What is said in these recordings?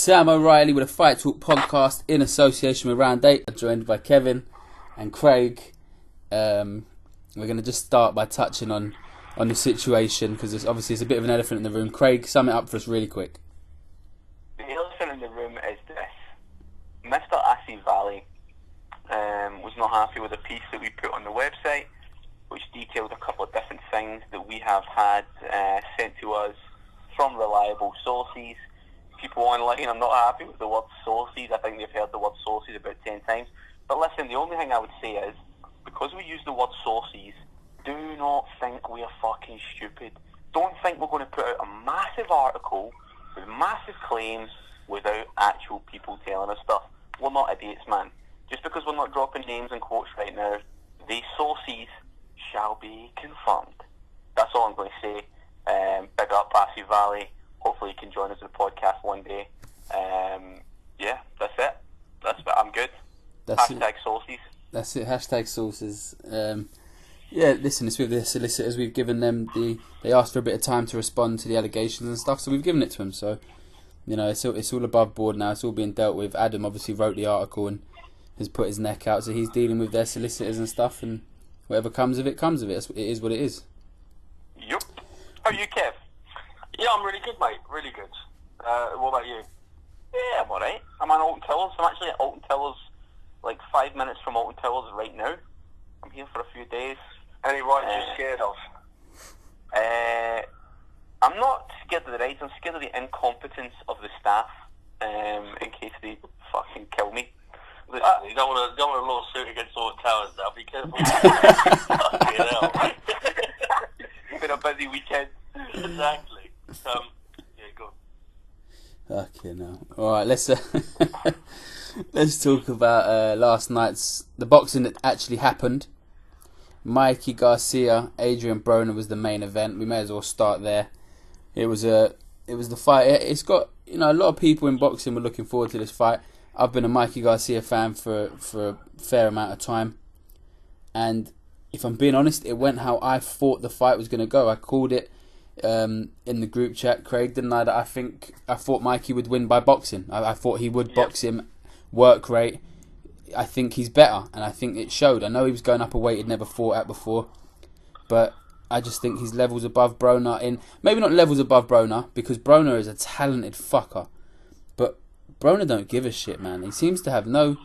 Sam O'Reilly with a Fight Talk podcast in association with Round 8, joined by Kevin and Craig. We're going to just start by touching on the situation, because obviously it's a bit of an elephant in the room. Craig, sum it up for us really quick. The elephant in the room is this. Mr. Assi Valley was not happy with a piece that we put on the website, which detailed a couple of different things that we have had sent to us from reliable sources. People online are not happy with the word sources. I think they've heard the word sources about 10 times. But listen, the only thing I would say is, because we use the word sources, do not think we are fucking stupid. Don't think we're going to put out a massive article with massive claims without actual people telling us stuff. We're not idiots, man. Just because we're not dropping names and quotes right now, these sources shall be confirmed. That's all I'm going to say. Big up Assi Valley. Hopefully you can join us in the podcast one day. Yeah, that's it. I'm good. Hashtag sources. That's it. Hashtag sources. Yeah, listen, it's with the solicitors. We've given them they asked for a bit of time to respond to the allegations and stuff, so we've given it to them. So, you know, it's all above board now. It's all being dealt with. Adam obviously wrote the article and has put his neck out, so he's dealing with their solicitors and stuff, and whatever comes of it, comes of it. It is what it is. Yup. How are you, Kev? Yeah, I'm really good, mate. Really good. What about you? Yeah, I'm alright. I'm on Alton Towers. I'm actually at Alton Towers, like 5 minutes from Alton Towers right now. I'm here for a few days. Any rides you're scared of? I'm not scared of the rides. I'm scared of the incompetence of the staff, in case they fucking kill me. Listen, you don't want a lawsuit against Alton Towers now. Be careful. Fucking hell. It's been a busy weekend. Exactly. Yeah, go on. Okay, no. All right, let's talk about last night's the boxing that actually happened. Mikey Garcia, Adrian Broner was the main event. We may as well start there. It was the fight. It's got, you know, a lot of people in boxing were looking forward to this fight. I've been a Mikey Garcia fan for a fair amount of time, and if I'm being honest, it went how I thought the fight was going to go. I called it in the group chat, Craig, didn't I? That I thought Mikey would win by boxing. I thought he would box him, work rate. I think he's better, and I think it showed. I know he was going up a weight he'd never fought at before, but I just think he's levels above Broner. Maybe not levels above Broner, because Broner is a talented fucker, but Broner don't give a shit, man. He seems to have no...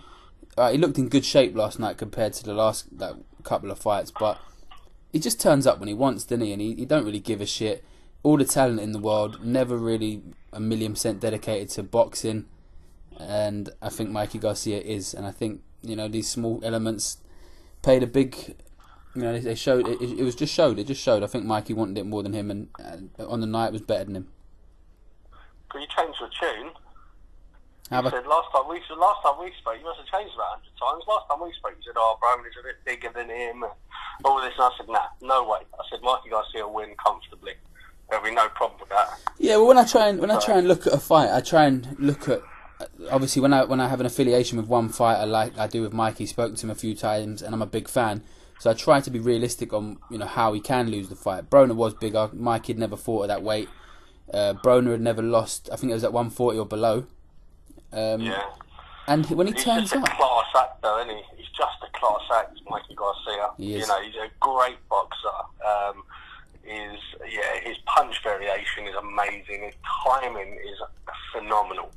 he looked in good shape last night compared to the last couple of fights, but he just turns up when he wants, doesn't he? And he don't really give a shit. All the talent in the world, never really 1,000,000% dedicated to boxing. And I think Mikey Garcia is. And I think, you know, these small elements played a big... You know, they showed... It just showed. I think Mikey wanted it more than him, and on the night was better than him. Can you change your tune? How You said last time we spoke, you must have changed about 100 times. Last time we spoke, you said, Broner's a bit bigger than him, and all this, and I said, nah, no way. I said, Mikey Garcia will win comfortably. There'll be no problem with that. Yeah, well, when I try and look at a fight, I try and look at... Obviously, when I have an affiliation with one fighter, like I do with Mikey, spoken to him a few times, and I'm a big fan, so I try to be realistic on, you know, how he can lose the fight. Broner was bigger. Mikey had never fought at that weight. Broner had never lost. I think it was at 140 or below. Yeah. And when he turns up... He's just a class act, though, isn't he? He's just a class act, Mikey Garcia. He is. You know, he's a great boxer. His punch variation is amazing. His timing is phenomenal.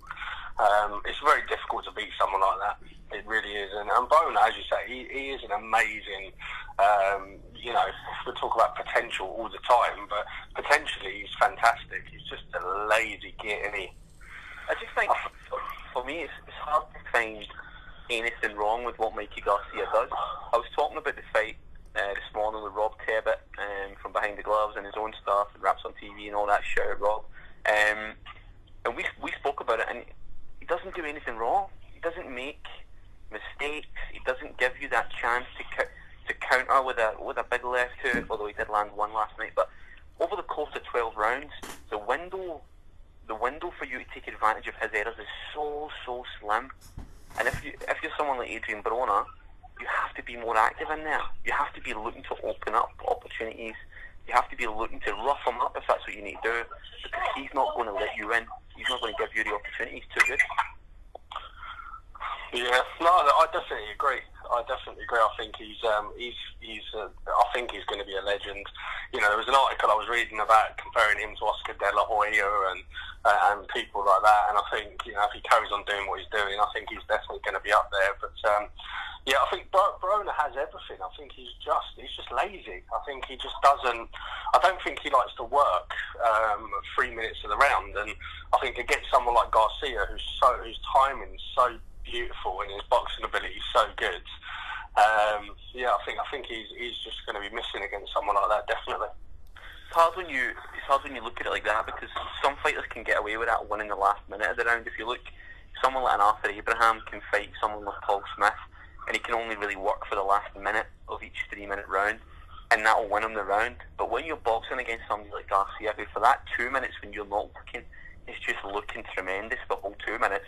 It's very difficult to beat someone like that. It really is. And Broner, as you say, he is an amazing... you know, we talk about potential all the time, but potentially he's fantastic. He's just a lazy git, isn't he? I just think, for me, it's hard to find anything wrong with what Mikey Garcia does. I was talking about the fight this morning with Rob Tebbit from Behind the Gloves and his own stuff, and Raps on TV and all that shit, Rob. And we spoke about it, and he doesn't do anything wrong. He doesn't make mistakes. He doesn't give you that chance to counter with a big left hook, although he did land one last night. But over the course of 12 rounds, the window for you to take advantage of his errors is so slim. And if you're someone like Adrian Broner, you have to be more active in there. You have to be looking to open up opportunities. You have to be looking to rough him up if that's what you need to do, because he's not going to let you in. He's not going to give you the opportunity. He's too good. Yeah, no, I definitely agree. I think I think he's going to be a legend. You know, there was an article I was reading about comparing him to Oscar De La Hoya and people like that. And I think, you know, if he carries on doing what he's doing, I think he's definitely going to be up there. But yeah, I think Broner has everything. I think he's just lazy. I think he just doesn't. I don't think he likes to work 3 minutes of the round. And I think against someone like Garcia, whose timing is so beautiful and his boxing ability is so good. Yeah, I think he's just going to be missing against someone like that, definitely. It's hard when you look at it like that, because some fighters can get away with that winning the last minute of the round. If you look, someone like an Arthur Abraham can fight someone like Paul Smith, and he can only really work for the last minute of each 3-minute round, and that'll win him the round. But when you're boxing against somebody like Garcia, who for that 2 minutes when you're not working is just looking tremendous the whole 2 minutes,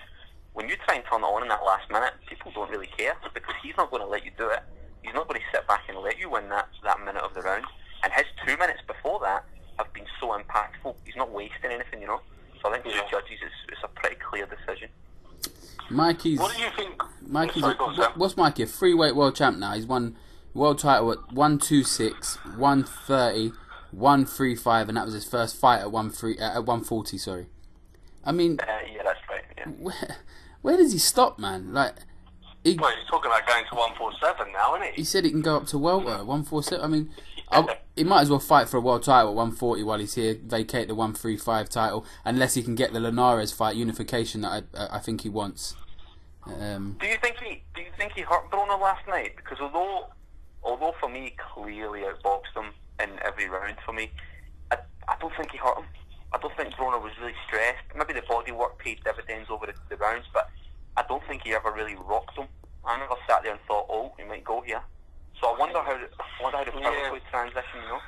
when you try and turn it on in that last minute, people don't really care, because he's not going to let you do it. He's not going to sit back and let you win that minute of the round. And his 2 minutes before that have been so impactful. He's not wasting anything, you know. So I think for the judges, it's a pretty clear decision. Mikey's. What do you think? What's Mikey? A free-weight world champ now. He's won world title at 126, 130, 135, and that was his first fight at 140. Sorry. I mean. Yeah, that's right. Yeah. Where does he stop, man? Like, he's talking about going to 147 now, isn't he? He said he can go up to welter, 147. I mean, he might as well fight for a world title at 140 while he's here, vacate the 135 title, unless he can get the Linares fight unification that I think he wants. Do you think he hurt Broner last night? Because although for me clearly outboxed him in every round for me, I don't think he hurt him. I don't think Broner was really stressed. Maybe the body work paid dividends over the rounds, but I don't think he ever really rocked him. I never sat there and thought, oh, he might go here. So I wonder how the power would transition, you know?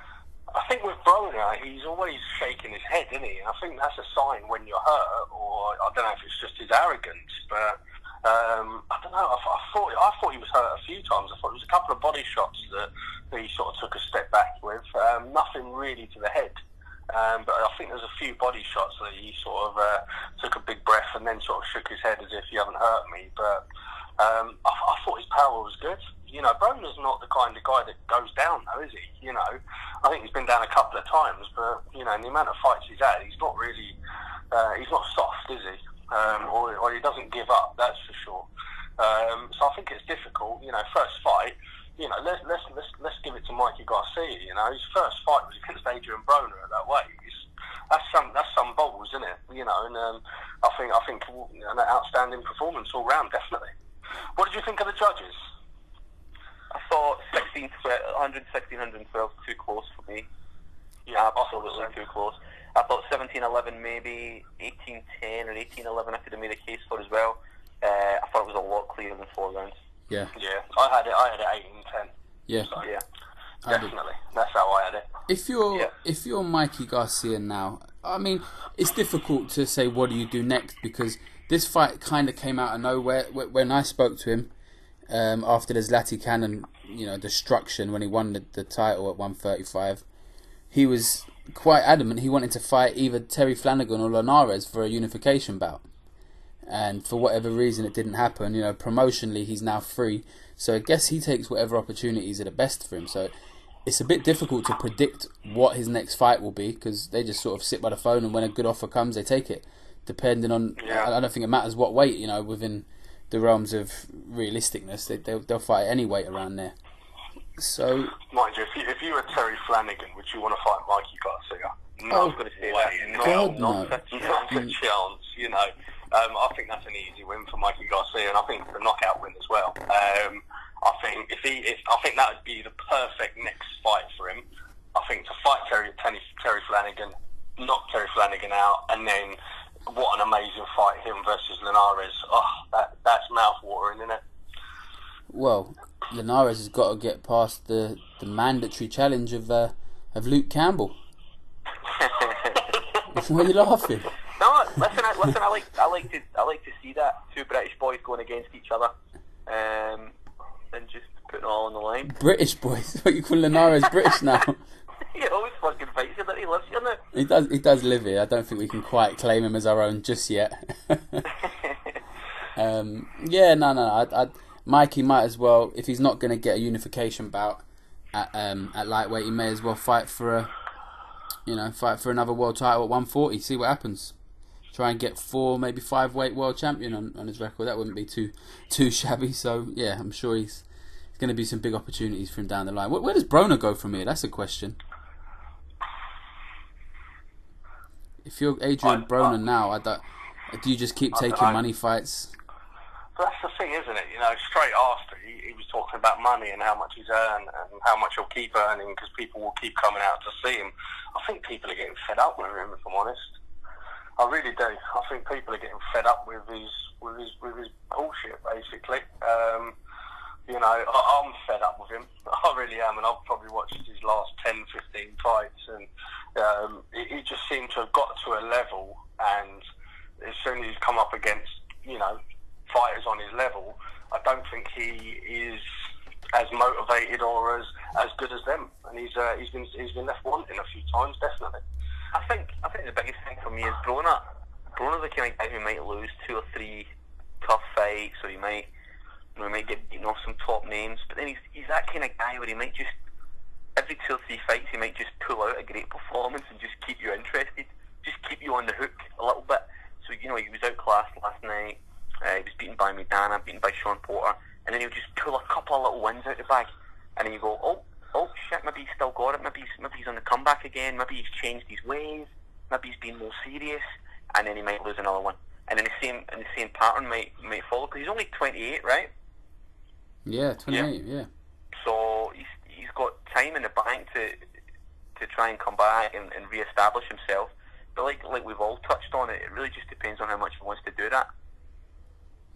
I think with Broner, he's always shaking his head, isn't he? And I think that's a sign when you're hurt, or I don't know if it's just his arrogance, but I don't know. I thought he was hurt a few times. I thought it was a couple of body shots that he sort of took a step back with. Nothing really to the head. But I think there's a few body shots that he sort of took a big breath and then sort of shook his head as if you haven't hurt me. But I thought his power was good. You know, Broner's not the kind of guy that goes down, though, is he? You know, I think he's been down a couple of times, but you know, in the amount of fights he's had, he's not really, he's not soft, is he? Or he doesn't give up. That's for sure. So I think it's difficult. You know, first fight. You know, let's give it to Mikey Garcia. You know, his first fight was against Adrian Broner at that weight. That's some balls, isn't it? You know, and I think an outstanding performance all round, definitely. What did you think of the judges? I thought 116, 112 too close for me. Yeah, absolutely too close. I thought 17-11, maybe 18-10 or 18-11 I could have made a case for as well. I thought it was a lot clearer than 4 rounds. Yeah. Yeah, I had it 8 and 10. Yeah. So, yeah. Definitely. That's how I had it. If you're Mikey Garcia now, I mean, it's difficult to say what do you do next, because this fight kind of came out of nowhere. When I spoke to him after the Zlati Cannon, destruction when he won the title at 135, he was quite adamant he wanted to fight either Terry Flanagan or Linares for a unification bout. And for whatever reason, it didn't happen. Promotionally, he's now free. So I guess he takes whatever opportunities are the best for him. So it's a bit difficult to predict what his next fight will be, because they just sort of sit by the phone, and when a good offer comes, they take it. Depending on, I don't think it matters what weight, within the realms of realisticness, they'll fight any weight around there. So, mind you, if you were Terry Flanagan, would you want to fight Mikey Garcia? No, I was going to say that. Not a chance. I think that's an easy win for Mikey Garcia, and I think it's a knockout win as well. I think I think that would be the perfect next fight for him. I think to fight Terry Flanagan, knock Terry Flanagan out, and then what an amazing fight, him versus Linares. Oh, that's mouth-watering, isn't it? Well, Linares has got to get past the mandatory challenge of Luke Campbell. Why are you laughing? No, listen. I like to see that two British boys going against each other, and just putting it all on the line. British boys? What, you call Linares British now? He always fucking fights here, that he lives here now. He does live here. I don't think we can quite claim him as our own just yet. Yeah, no. Mikey might as well, if he's not going to get a unification bout at lightweight, he may as well fight for another world title at 140. See what happens. Try and get 4, maybe 5 weight world champion on his record. That wouldn't be too shabby. So yeah, I'm sure he's going to be some big opportunities for him down the line. Where does Broner go from here? That's a question. If you're Adrian Broner now, do you just keep taking money fights? But that's the thing, isn't it? You know, straight after he was talking about money and how much he's earned and how much he'll keep earning because people will keep coming out to see him. I think people are getting fed up with him, if I'm honest. I really do. I think people are getting fed up with his bullshit, basically. You know, I'm fed up with him. I really am, and I've probably watched his last 10, 15 fights, and he just seemed to have got to a level, and as soon as he's come up against, you know, fighters on his level, I don't think he is as motivated or as good as them, and he's been left wanting a few times, definitely. I think the biggest thing for me is Broner. Broner's the kind of guy who might lose 2 or 3 tough fights, or he might get beaten off some top names, but then he's that kind of guy where he might just, every 2 or 3 fights, he might just pull out a great performance and just keep you interested, just keep you on the hook a little bit. So, you know, he was outclassed last night, he was beaten by Maidana, beaten by Sean Porter, and then he'll just pull a couple of little wins out the bag, and then you go, oh shit, maybe he's still got it, maybe he's on the comeback again, maybe he's changed his ways, maybe he's been more serious, and then he might lose another one. And then the same pattern might follow, because he's only 28, right? Yeah, 28, yeah. So he's got time in the bank to try and come back and re-establish himself. But like we've all touched on, it really just depends on how much he wants to do that.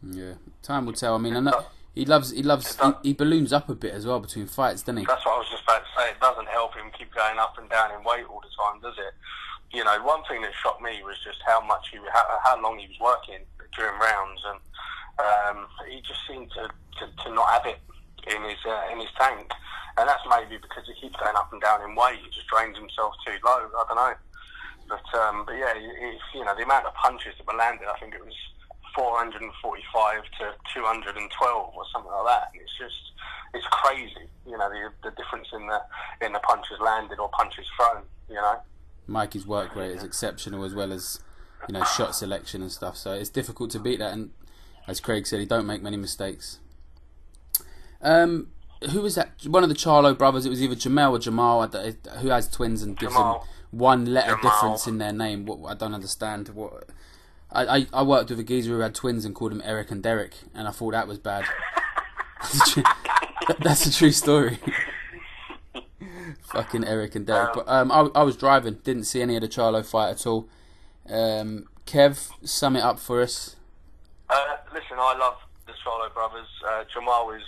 Yeah, time will tell. I mean, I know he balloons up a bit as well between fights, doesn't he? That's what I was just about to say. It doesn't help him keep going up and down in weight all the time, does it? You know, one thing that shocked me was just how long he was working during rounds, and he just seemed to not have it in his tank, and that's maybe because he keeps going up and down in weight. He just drains himself too low. I don't know, but yeah, you know, the amount of punches that were landed, I think it was 445 to 212 or something like that. And it's crazy. You know, the difference in the punches landed or punches thrown. You know, Mikey's work rate is exceptional, as well as, you know, shot selection and stuff. So it's difficult to beat that. And as Craig said, he don't make many mistakes. Who was that? One of the Charlo brothers. It was either Jamel or Jamal, who has twins and gives them one letter difference in their name. What I don't understand. What I worked with a geezer who had twins and called them Eric and Derek, and I thought that was bad. That's a true story. Fucking Eric and Derek. But I was driving, didn't see any of the Charlo fight at all. Kev, sum it up for us. Listen, I love the Charlo brothers. Jamal is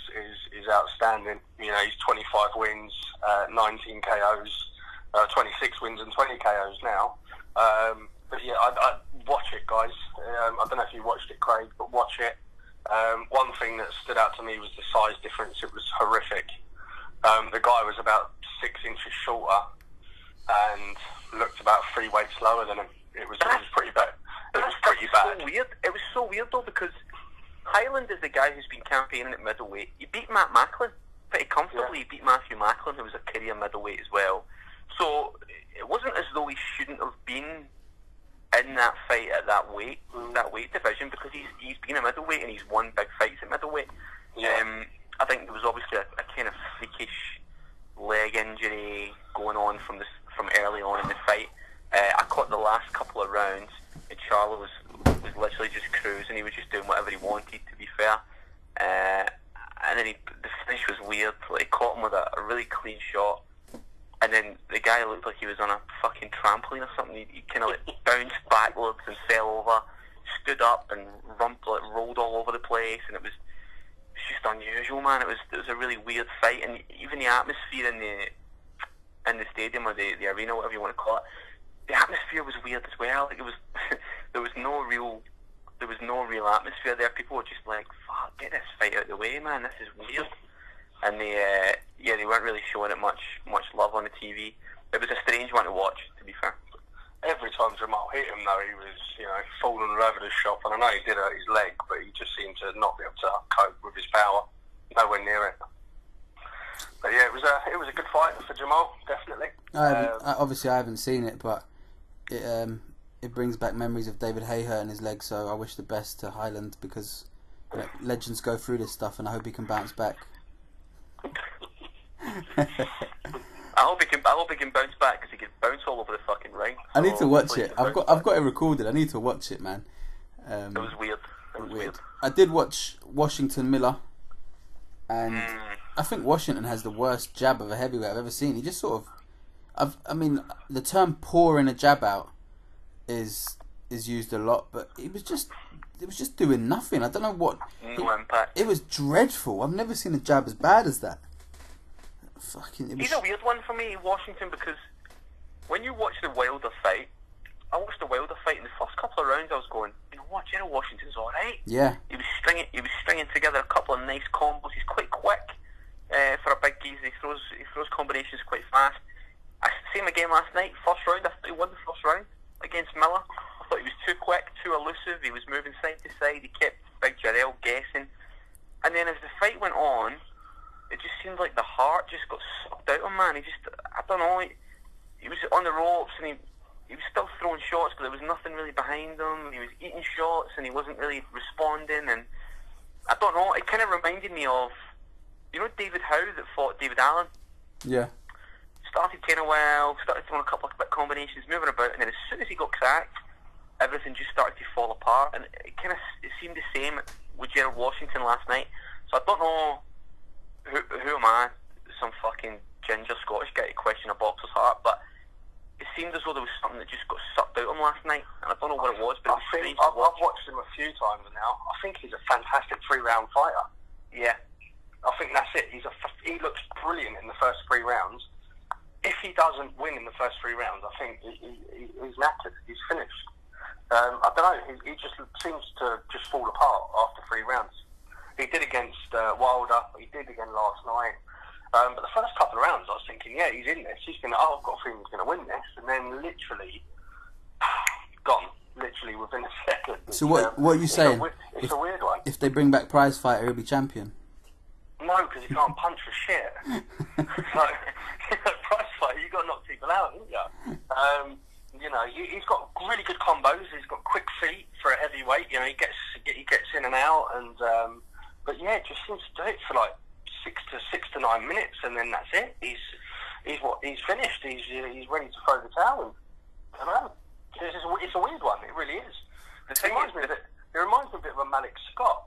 outstanding. You know, he's 25 wins, 19 KOs, 26 wins and 20 KOs now. But yeah, I watch it, guys. I don't know if you watched it, Craig, but watch it. One thing that stood out to me was the size difference. It was horrific. The guy was about 6 inches shorter and looked about 3 weights lower than him. It was pretty bad. It was pretty bad. So weird. It was so weird though, because Highland is the guy who's been campaigning at middleweight. He beat Matt Macklin pretty comfortably. Yeah. He beat Matthew Macklin, who was a career middleweight as well. So it wasn't as though he shouldn't have been in that fight at that weight division, because he's been a middleweight and he's won big fights at middleweight. Yeah. I think there was obviously a kind of freakish leg injury going on from early on in the fight. I caught the last couple of rounds, and Charlo was literally just cruising. He was just doing whatever he wanted, to be fair. And then the finish was weird. Like, he caught him with a really clean shot, and then the guy looked like he was on a fucking trampoline or something. He kind of like bounced backwards and fell over, stood up and rolled all over the place, and it was just unusual, man. It was a really weird fight, and even the atmosphere in the stadium or the arena, whatever you want to call it, the atmosphere was weird as well. Like, it was there was no real atmosphere there. People were just like, "Fuck, get this fight out of the way, man. This is weird." And they weren't really showing it much love on the TV. It was a strange one to watch, to be fair. every time Jamal hit him, though, he was, falling all over the shop. And I know he did hurt his leg, but he just seemed to not be able to cope with his power. Nowhere near it. But yeah, it was a good fight for Jamal, definitely. Obviously, I haven't seen it, but it brings back memories of David Hay hurting his leg. So I wish the best to Highland, because legends go through this stuff, and I hope he can bounce back. I hope he can bounce back, because he can bounce all over the fucking ring. I need to watch it. I've got it recorded. I need to watch it, man. It was weird. It was weird. I did watch Washington Miller, and I think Washington has the worst jab of a heavyweight I've ever seen. He just sort of, I mean, the term pouring a jab out is used a lot, but it was just doing nothing. I don't know what. No impact. It was dreadful. I've never seen a jab as bad as that. He's a weird one for me, Washington, because when you watch the Wilder fight, I watched the Wilder fight, in the first couple of rounds I was going, General Washington's alright. Yeah. He was stringing together a couple of nice combos. He's quite quick for a big geezer. He throws combinations quite fast. I seen him again last night, first round. I thought he won the first round against Miller. I thought he was too quick, too elusive. He was moving side to side. He kept Big Jarrell guessing. And then as the fight went on, it just seemed like the heart just got sucked out of him, man. I don't know, he was on the ropes, and he was still throwing shots, but there was nothing really behind him. He was eating shots, and he wasn't really responding, and I don't know, it kind of reminded me of, David Howe that fought David Allen? Yeah. Started kind of well, started throwing a couple of quick combinations, moving about, and then as soon as he got cracked, everything just started to fall apart, and it seemed the same with Gerald Washington last night. So I don't know, who am I, some fucking ginger Scottish guy to question a boxer's heart, but it seemed as though there was something that just got sucked out of him last night, and I don't know what it was, but it was strange to watch. I've watched him a few times now. I think he's a fantastic 3-round fighter. Yeah. I think that's it. He looks brilliant in the first 3 rounds. If he doesn't win in the first 3 rounds, I think he's knackered. He's finished. I don't know. He just seems to just fall apart after 3 rounds. He did against Wilder. He did again last night. But the first couple of rounds, I was thinking, yeah, he's in this. I've got a feeling he's going to win this. And then literally, gone. Literally within a second. So what are you saying? It's a weird one. If they bring back Prize Fighter, he'll be champion? No, because he can't punch for shit. So, Prize Fighter, you've got to knock people out, haven't you? He's got really good combos. He's got quick feet for a heavyweight. He gets in and out, and but yeah, it just seems to do it for like 6 to 9 minutes, and then that's it. He's finished. He's ready to throw the towel. I don't know. It's a weird one. It really is. It reminds me a bit of a Malik Scott.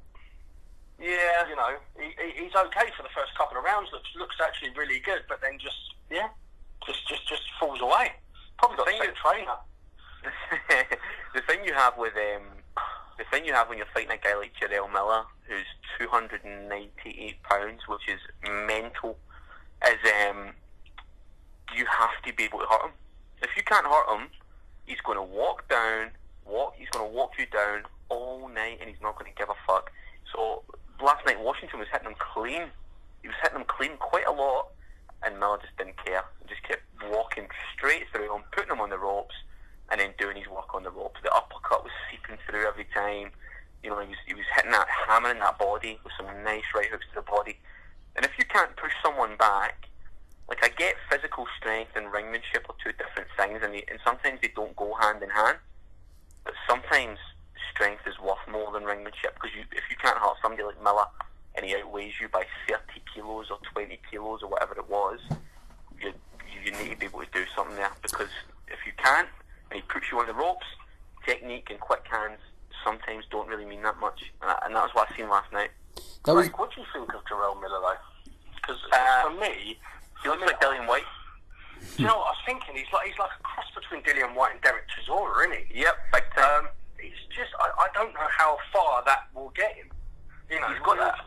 Yeah. He's okay for the first couple of rounds. Looks actually really good, but then just falls away. Probably got the same trainer. The thing you have when you're fighting a guy like Jarrell Miller, who's 298 pounds, which is mental, is you have to be able to hurt him. If you can't hurt him, he's going to he's going to walk you down all night, and he's not going to give a fuck. So last night Washington was hitting him clean. He was hitting him clean quite a lot, and Miller just didn't care. He just kept walking straight through him, putting him on the ropes, and then doing his work on the ropes. The uppercut was seeping through every time. He was hitting that, hammering that body with some nice right hooks to the body. And if you can't push someone back, like, I get physical strength and ringmanship are two different things, and sometimes they don't go hand in hand. But sometimes strength is worth more than ringmanship, because if you can't hurt somebody like Miller and he outweighs you by 30 kilos or 20 kilos or whatever it was, you need to be able to do something there, because if you can't and he puts you on the ropes, technique and quick hands sometimes don't really mean that much, and that was what I seen last night. Greg, what do you think of Jarrell Miller though? Because for me, he looks like Dillian White. Do you know what I was thinking? He's like a cross between Dillian White and Derek Chisora, isn't he? Yep, big time. He's just, I don't know how far that will get him. He's got that.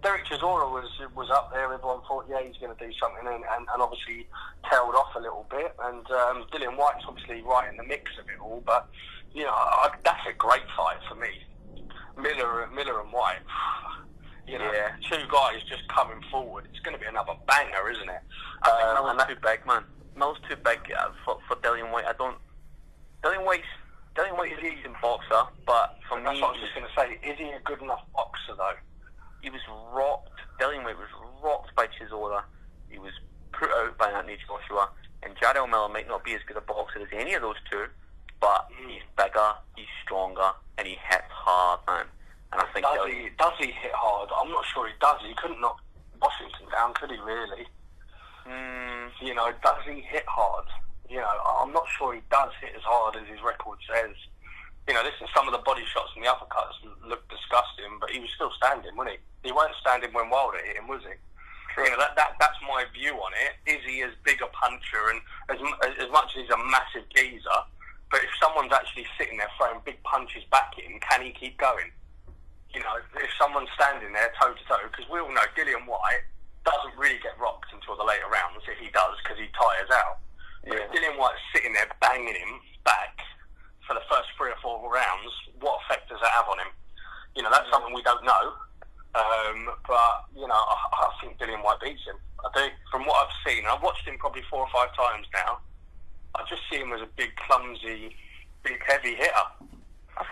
Derek Chisora was up there. Everyone thought, yeah, he's going to do something, and obviously tailed off a little bit. And Dillian White's obviously right in the mix of it all. But that's a great fight for me. Miller and White. Two guys just coming forward. It's going to be another banger, isn't it? I think Miller's too big, man. Miller's too big for Dillian White. I don't rocked. Dillian White was rocked by Chisora. He was put out by Anthony Joshua. And Jarrell Miller might not be as good a boxer as any of those two, but he's bigger, he's stronger, and he hits hard, man. And I think does he hit hard? I'm not sure he does. He couldn't knock Washington down, could he really? You know, does he hit hard? You know, I'm not sure he does hit as hard as his record says. You know, listen, some of the body shots and the uppercuts looked disgusting, but he was still standing, wasn't he? He weren't standing when Wilder hit him, was he? True. You know, that's my view on it. Is he as big a puncher, and as much as he's a massive geezer, but if someone's actually sitting there throwing big punches back at him, can he keep going? You know, if someone's standing there toe to toe, because we all know Dillian White doesn't really get rocked until the later rounds, if he does, because he tires out. But if Dillian White's sitting there banging him back for the first 3 or 4 rounds, what effect does that have on him? You know, that's something we don't know. But, you know, I think Dillian White beats him. I do. From what I've seen, I've watched him probably 4 or 5 times now. I just see him as a big, clumsy, big, heavy hitter. I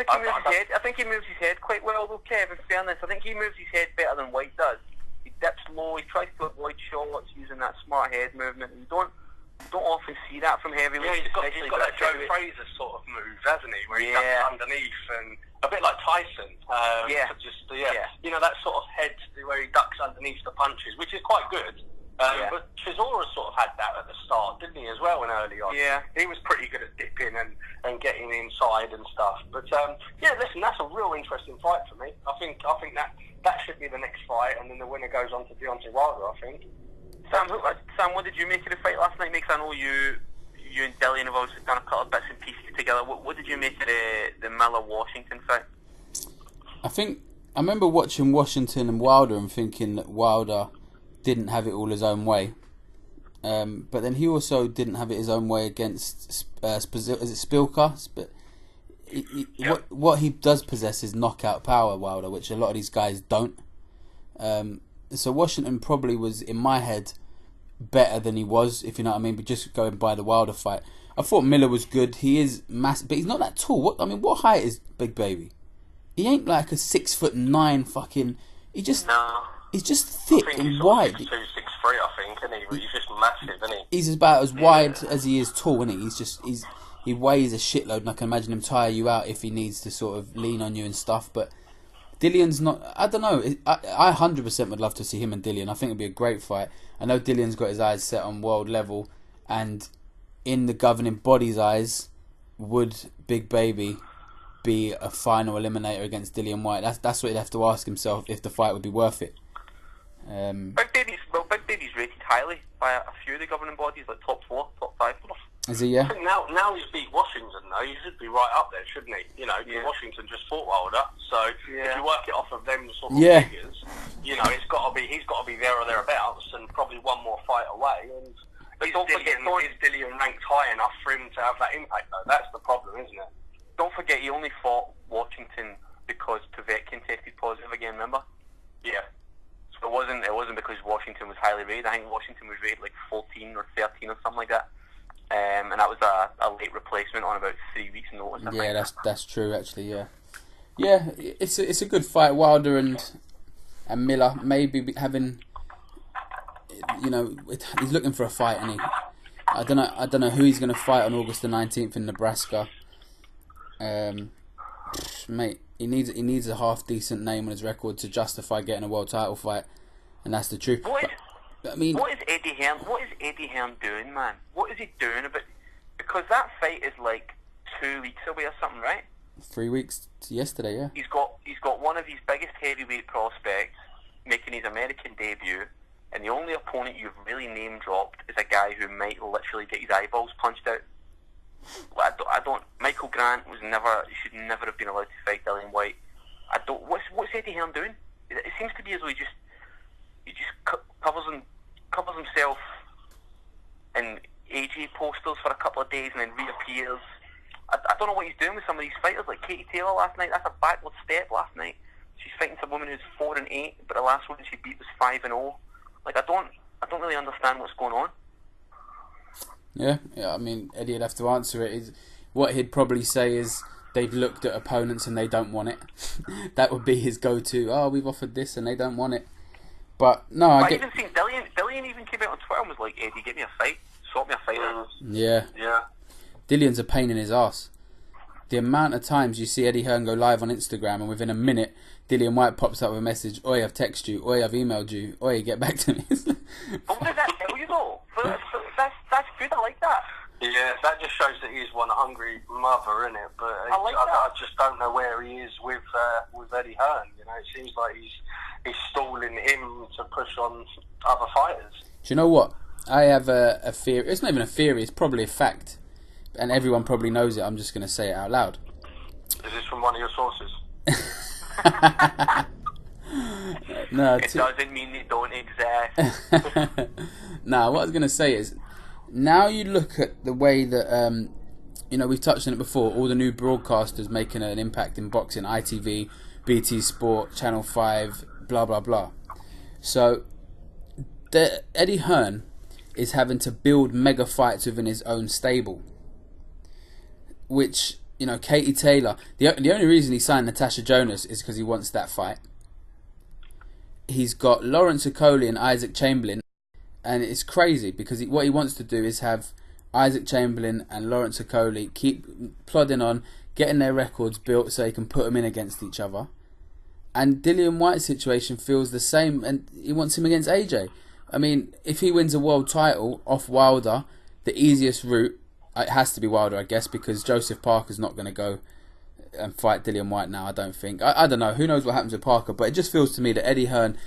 think he moves his head quite well, though, Kev, in fairness. I think he moves his head better than White does. He dips low, he tries to avoid shots using that smart head movement. You don't often see that from heavyweights. Yeah, he's got that Joe Fraser sort of move, hasn't he? Where he ducks underneath, and a bit like Tyson. You know, that sort of head where he ducks underneath the punches, which is quite good. But Chisora sort of had that at the start, didn't he, as well, and early on? Yeah. He was pretty good at dipping and getting inside and stuff. But, listen, that's a real interesting fight for me. I think that should be the next fight, and then the winner goes on to Deontay Wilder, I think. Sam, what did you make of the fight last night? Because I know you and Dillian have obviously done a couple of bits and pieces together. What did you make of the Miller-Washington fight? I remember watching Washington and Wilder and thinking that Wilder didn't have it all his own way. But then he also didn't have it his own way against is it Spilka? What he does possess is knockout power, Wilder, which a lot of these guys don't. So Washington probably was, in my head, better than he was, if you know what I mean. But just going by the Wilder fight, I thought Miller was good. He is massive, but he's not that tall. What height is Big Baby? He ain't like a 6'9" fucking. He's just thick and wide. 6'2", 6'3", I think, isn't he? But he's just massive, isn't he? He's about as wide as he is tall, isn't he? He weighs a shitload, and I can imagine him tire you out if he needs to sort of lean on you and stuff. But Dillian's not. I don't know. I 100% would love to see him and Dillian. I think it'd be a great fight. I know Dillian's got his eyes set on world level, and in the governing body's eyes, would Big Baby be a final eliminator against Dillian White? That's what he'd have to ask himself if the fight would be worth it. Big Baby's rated highly by a few of the governing bodies, like top 4, top 5. Is he? Yeah. I think now he's beat Washington, though, he should be right up there, shouldn't he? You know, Washington just fought Wilder, so if you work it off of them sort of figures, you know, he's got to be there or thereabouts, and probably one more fight away. And is Dillian ranked high enough for him to have that impact, though? That's the problem, isn't it? Don't forget, he only fought Washington because Povetkin tested positive again. Remember? Yeah. So it wasn't because Washington was highly rated. I think Washington was rated like 14 or 13 or something like that. And that was a late replacement on about 3 weeks' notice. Yeah, that's true actually. Yeah, it's a good fight. Wilder and Miller maybe having, you know, he's looking for a fight, and I don't know who he's going to fight on August the 19th in Nebraska. Mate, he needs a half decent name on his record to justify getting a world title fight, and that's the truth. What is Eddie Hearn doing, man? What is he doing about? Because that fight is like 2 weeks away or something, right? 3 weeks to yesterday, yeah. He's got one of his biggest heavyweight prospects making his American debut, and the only opponent you've really name dropped is a guy who might literally get his eyeballs punched out. Michael Grant should never have been allowed to fight Dillian White. What's Eddie Hearn doing? It seems to be as though he just covers himself in AJ posters for a couple of days and then reappears. I don't know what he's doing with some of these fighters, like Katie Taylor last night. That's a backward step last night. She's fighting some woman who's 4-8, but the last one she beat was 5-0. Like I don't really understand what's going on. Yeah. I mean, Eddie would have to answer it. What he'd probably say is they've looked at opponents and they don't want it. That would be his go-to. Oh, we've offered this and they don't want it. But no, I even seen Dillian even came out on Twitter and was like, Eddie, get me a fight. Sort me a fight out. Yeah. Yeah. Dillian's a pain in his ass. The amount of times you see Eddie Hearn go live on Instagram and within a minute Dillian White pops up with a message, oi, I've texted you, oi, I've emailed you, oi, get back to me. But what does that tell you though? That's good, I like that. Yeah, that just shows that he's one hungry mother, innit? But I just don't know where he is with Eddie Hearn. You know, it seems like he's stalling him to push on other fighters. Do you know what? I have a theory. It's not even a theory, it's probably a fact. And everyone probably knows it. I'm just going to say it out loud. Is this from one of your sources? No, it doesn't mean they don't exist. No, what I was going to say is, now you look at the way that, we've touched on it before, all the new broadcasters making an impact in boxing, ITV, BT Sport, Channel 5, blah, blah, blah. So, Eddie Hearn is having to build mega fights within his own stable. Which, Katie Taylor, the only reason he signed Natasha Jonas is because he wants that fight. He's got Lawrence Okoli and Isaac Chamberlain, and it's crazy because what he wants to do is have Isaac Chamberlain and Lawrence Okoli keep plodding on, getting their records built so he can put them in against each other. And Dillian White's situation feels the same, and he wants him against AJ. I mean, if he wins a world title off Wilder, the easiest route, it has to be Wilder, I guess, because Joseph Parker's not going to go and fight Dillian White now, I don't think. I don't know, who knows what happens with Parker, but it just feels to me that Eddie Hearn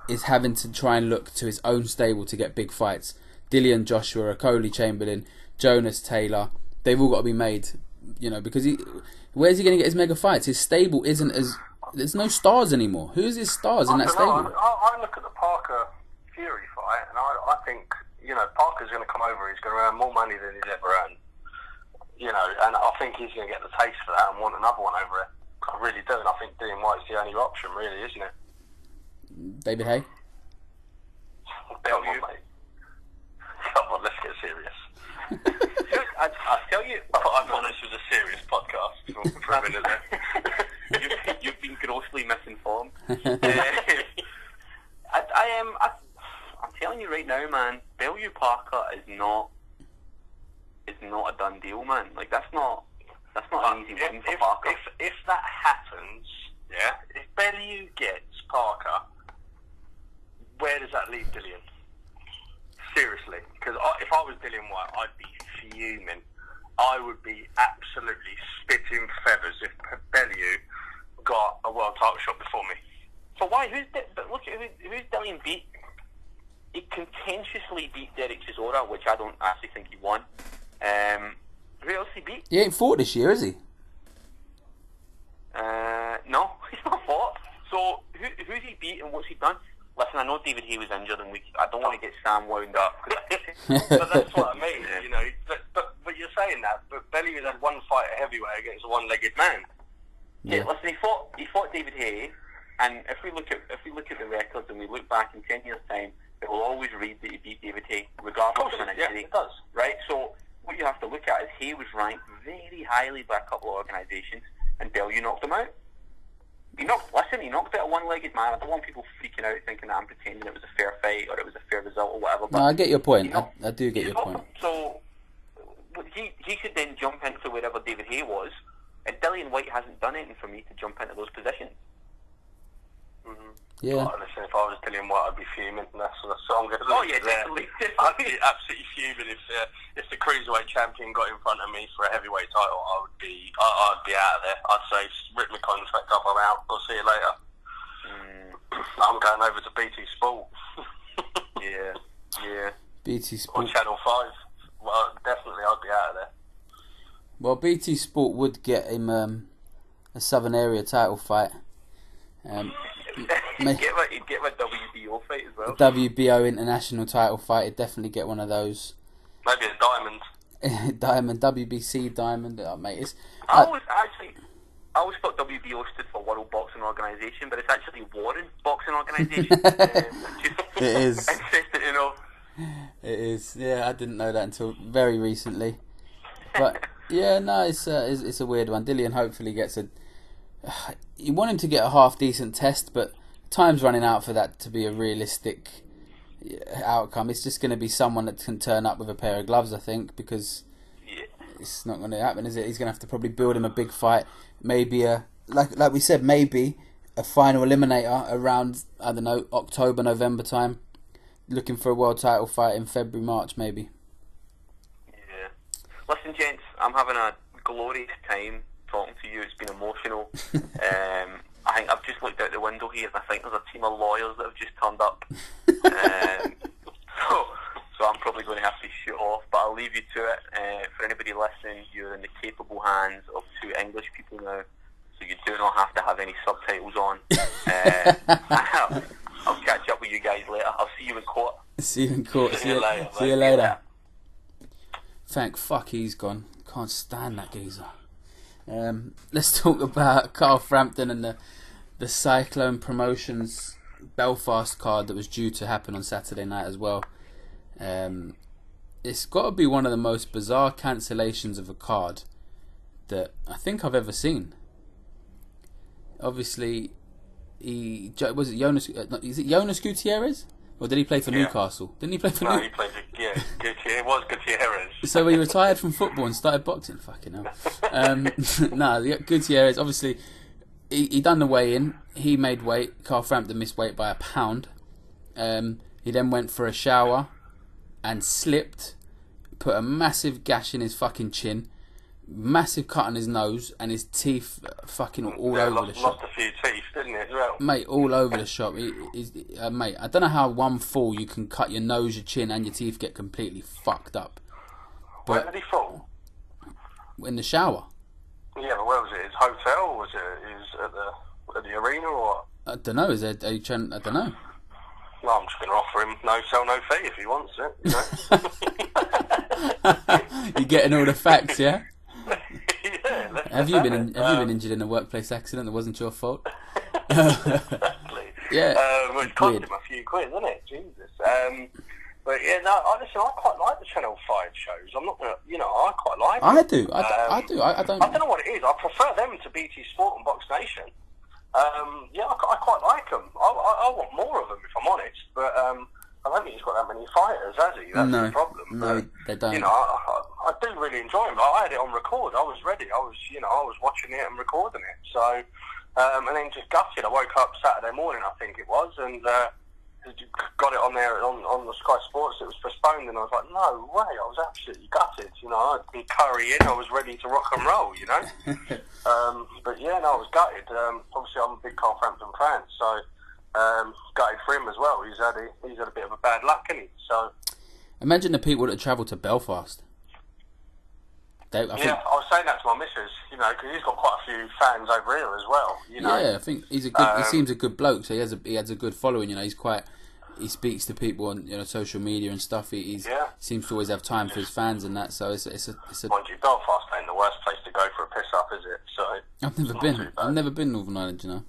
is having to try and look to his own stable to get big fights. Dillian, Joshua, Okoli, Chamberlain, Jonas, Taylor, they've all got to be made, because where's he going to get his mega fights? His stable isn't as... There's no stars anymore. Who's his stars in that stable? I look at the Parker Fury fight, and I think, Parker's going to come over, he's going to earn more money than he's ever earned. And I think he's going to get the taste for that and want another one over it. I really do, and I think Dillian White's the only option, really, isn't it? David Hay? Come on, mate. Come on, let's get serious. I'll tell you... I thought this was a serious podcast for a minute there. You've been grossly misinformed. I'm telling you right now, man, Bellew Parker is not a done deal, man. Like, that's not an easy win for Parker. If that happens, yeah, if Bellew gets Parker, where does that leave Dillian? Seriously, because if I was Dillian White, I'd be fuming. I would be absolutely spitting feathers if Bellew got a world title shot before me. So why? But look at who's Dillian beat. He contentiously beat Derek Chisora, which I don't actually think he won. Who else he beat? He ain't fought this year, is he? No, he's not fought. So who's he beat and what's he done? Listen, I know David Hay was injured, and I don't want to get Sam wound up. But that's what I mean, But you're saying that. But Bellew had one fight at heavyweight against a one-legged man. Yeah, listen, he fought David Hay, and if we look at the records and we look back in 10 years' time, it will always read that he beat David Hay, regardless of an injury. Yeah, it does. Right? So what you have to look at is Hay was ranked very highly by a couple of organisations, and Bellew knocked him out. He knocked out a one-legged man. I don't want people freaking out thinking that I'm pretending it was a fair fight or it was a fair result or whatever. But no, I get your point. I do get your point. So he could then jump into wherever David Hay was, and Dillian White hasn't done anything for me to jump into those positions. Mm-hmm. Yeah. Oh, listen, if I was Dillian White, I'd be fuming. That's what I'm going to do. Oh yeah, definitely. I'd be absolutely fuming if the cruiserweight champion got in front of me for a heavyweight title. I'd be out of there. I'd say rip my contract up. I'm out. I'll see you later. I'm going over to BT Sport. Yeah. BT Sport on Channel 5. Well, definitely, I'd be out of there. Well, BT Sport would get him a Southern Area title fight. He'd get my WBO fight as well. WBO international title fight. He'd definitely get one of those. Maybe a diamond. Diamond, WBC diamond. Oh, mate, I always thought WBO stood for World Boxing Organisation, but it's actually Warren Boxing Organisation. It is. Interesting, It is. Yeah, I didn't know that until very recently. But Yeah, no, it's a weird one. Dillian hopefully gets a. You want him to get a half decent test, but time's running out for that to be a realistic outcome. It's just going to be someone that can turn up with a pair of gloves, I think, because it's not going to happen, is it? He's going to have to probably build him a big fight, maybe like we said, maybe a final eliminator around, I don't know, October, November time, looking for a world title fight in February, March, maybe. Yeah. Listen, gents, I'm having a glorious time talking to you. It's been emotional. I think I've just looked out the window here and I think there's a team of lawyers that have just turned up. So I'm probably going to have to shoot off, but I'll leave you to it. For anybody listening, you're in the capable hands of two English people now, so you do not have to have any subtitles on. I'll catch up with you guys later. I'll see you in court. See you in court. See you later. See you later. Thank fuck he's gone. Can't stand that geezer. Let's talk about Carl Frampton and the Cyclone Promotions Belfast card that was due to happen on Saturday night as well. It's got to be one of the most bizarre cancellations of a card that I think I've ever seen. Obviously, is it Jonas Gutierrez? Or did he play for Newcastle? Didn't he play for Newcastle? No, he played for, Gutierrez. It was Gutierrez. So he retired from football and started boxing? Fucking hell. Gutierrez, obviously, he done the weigh-in. He made weight. Carl Frampton missed weight by a pound. He then went for a shower and slipped, put a massive gash in his fucking chin, massive cut on his nose, and his teeth fucking all over the shop. Lost a few teeth, didn't he, as well? Mate, all over the shop. Mate, I don't know how one fall you can cut your nose, your chin, and your teeth get completely fucked up. Where did he fall? In the shower. Yeah, but where was it? His hotel? Or was it at the arena, or what? I don't know. I don't know. Well, I'm just going to offer him no sell, no fee if he wants it. You know? You're getting all the facts, yeah? Yeah. Have you been injured in a workplace accident that wasn't your fault? Exactly. Yeah. Well, it's cost him a few quid, isn't it? Jesus. But yeah, no. Listen, I quite like the Channel 5 shows. I'm not going to, I quite like them. I do. I do. I don't. I don't know what it is. I prefer them to BT Sport and Box Nation. I quite like them. I want more of them, if I'm honest. But I don't think he's got that many fighters, has he? That's the problem. No, but, they don't. I do really enjoy them. I had it on record. I was ready. I was watching it and recording it. So, and then just gutted. I woke up Saturday morning, I think it was, and got it on there on the Sky Sports. It was postponed, and I was like, no way. I was absolutely gutted. I'd been currying. I was ready to rock and roll. But yeah, no, I was gutted. Obviously, I'm a big Carl Frampton fan, so gutted for him as well. He's had a bit of a bad luck, hasn't he? So imagine the people that travel to Belfast. I was saying that to my missus, because he's got quite a few fans over here as well. Yeah, I think he's a good. He seems a good bloke, so he has a good following. He speaks to people on social media and stuff. He seems to always have time for his fans and that. So it's a. Mind you, Belfast ain't the worst place to go for a piss up, is it? So I've never been Northern Ireland, It's not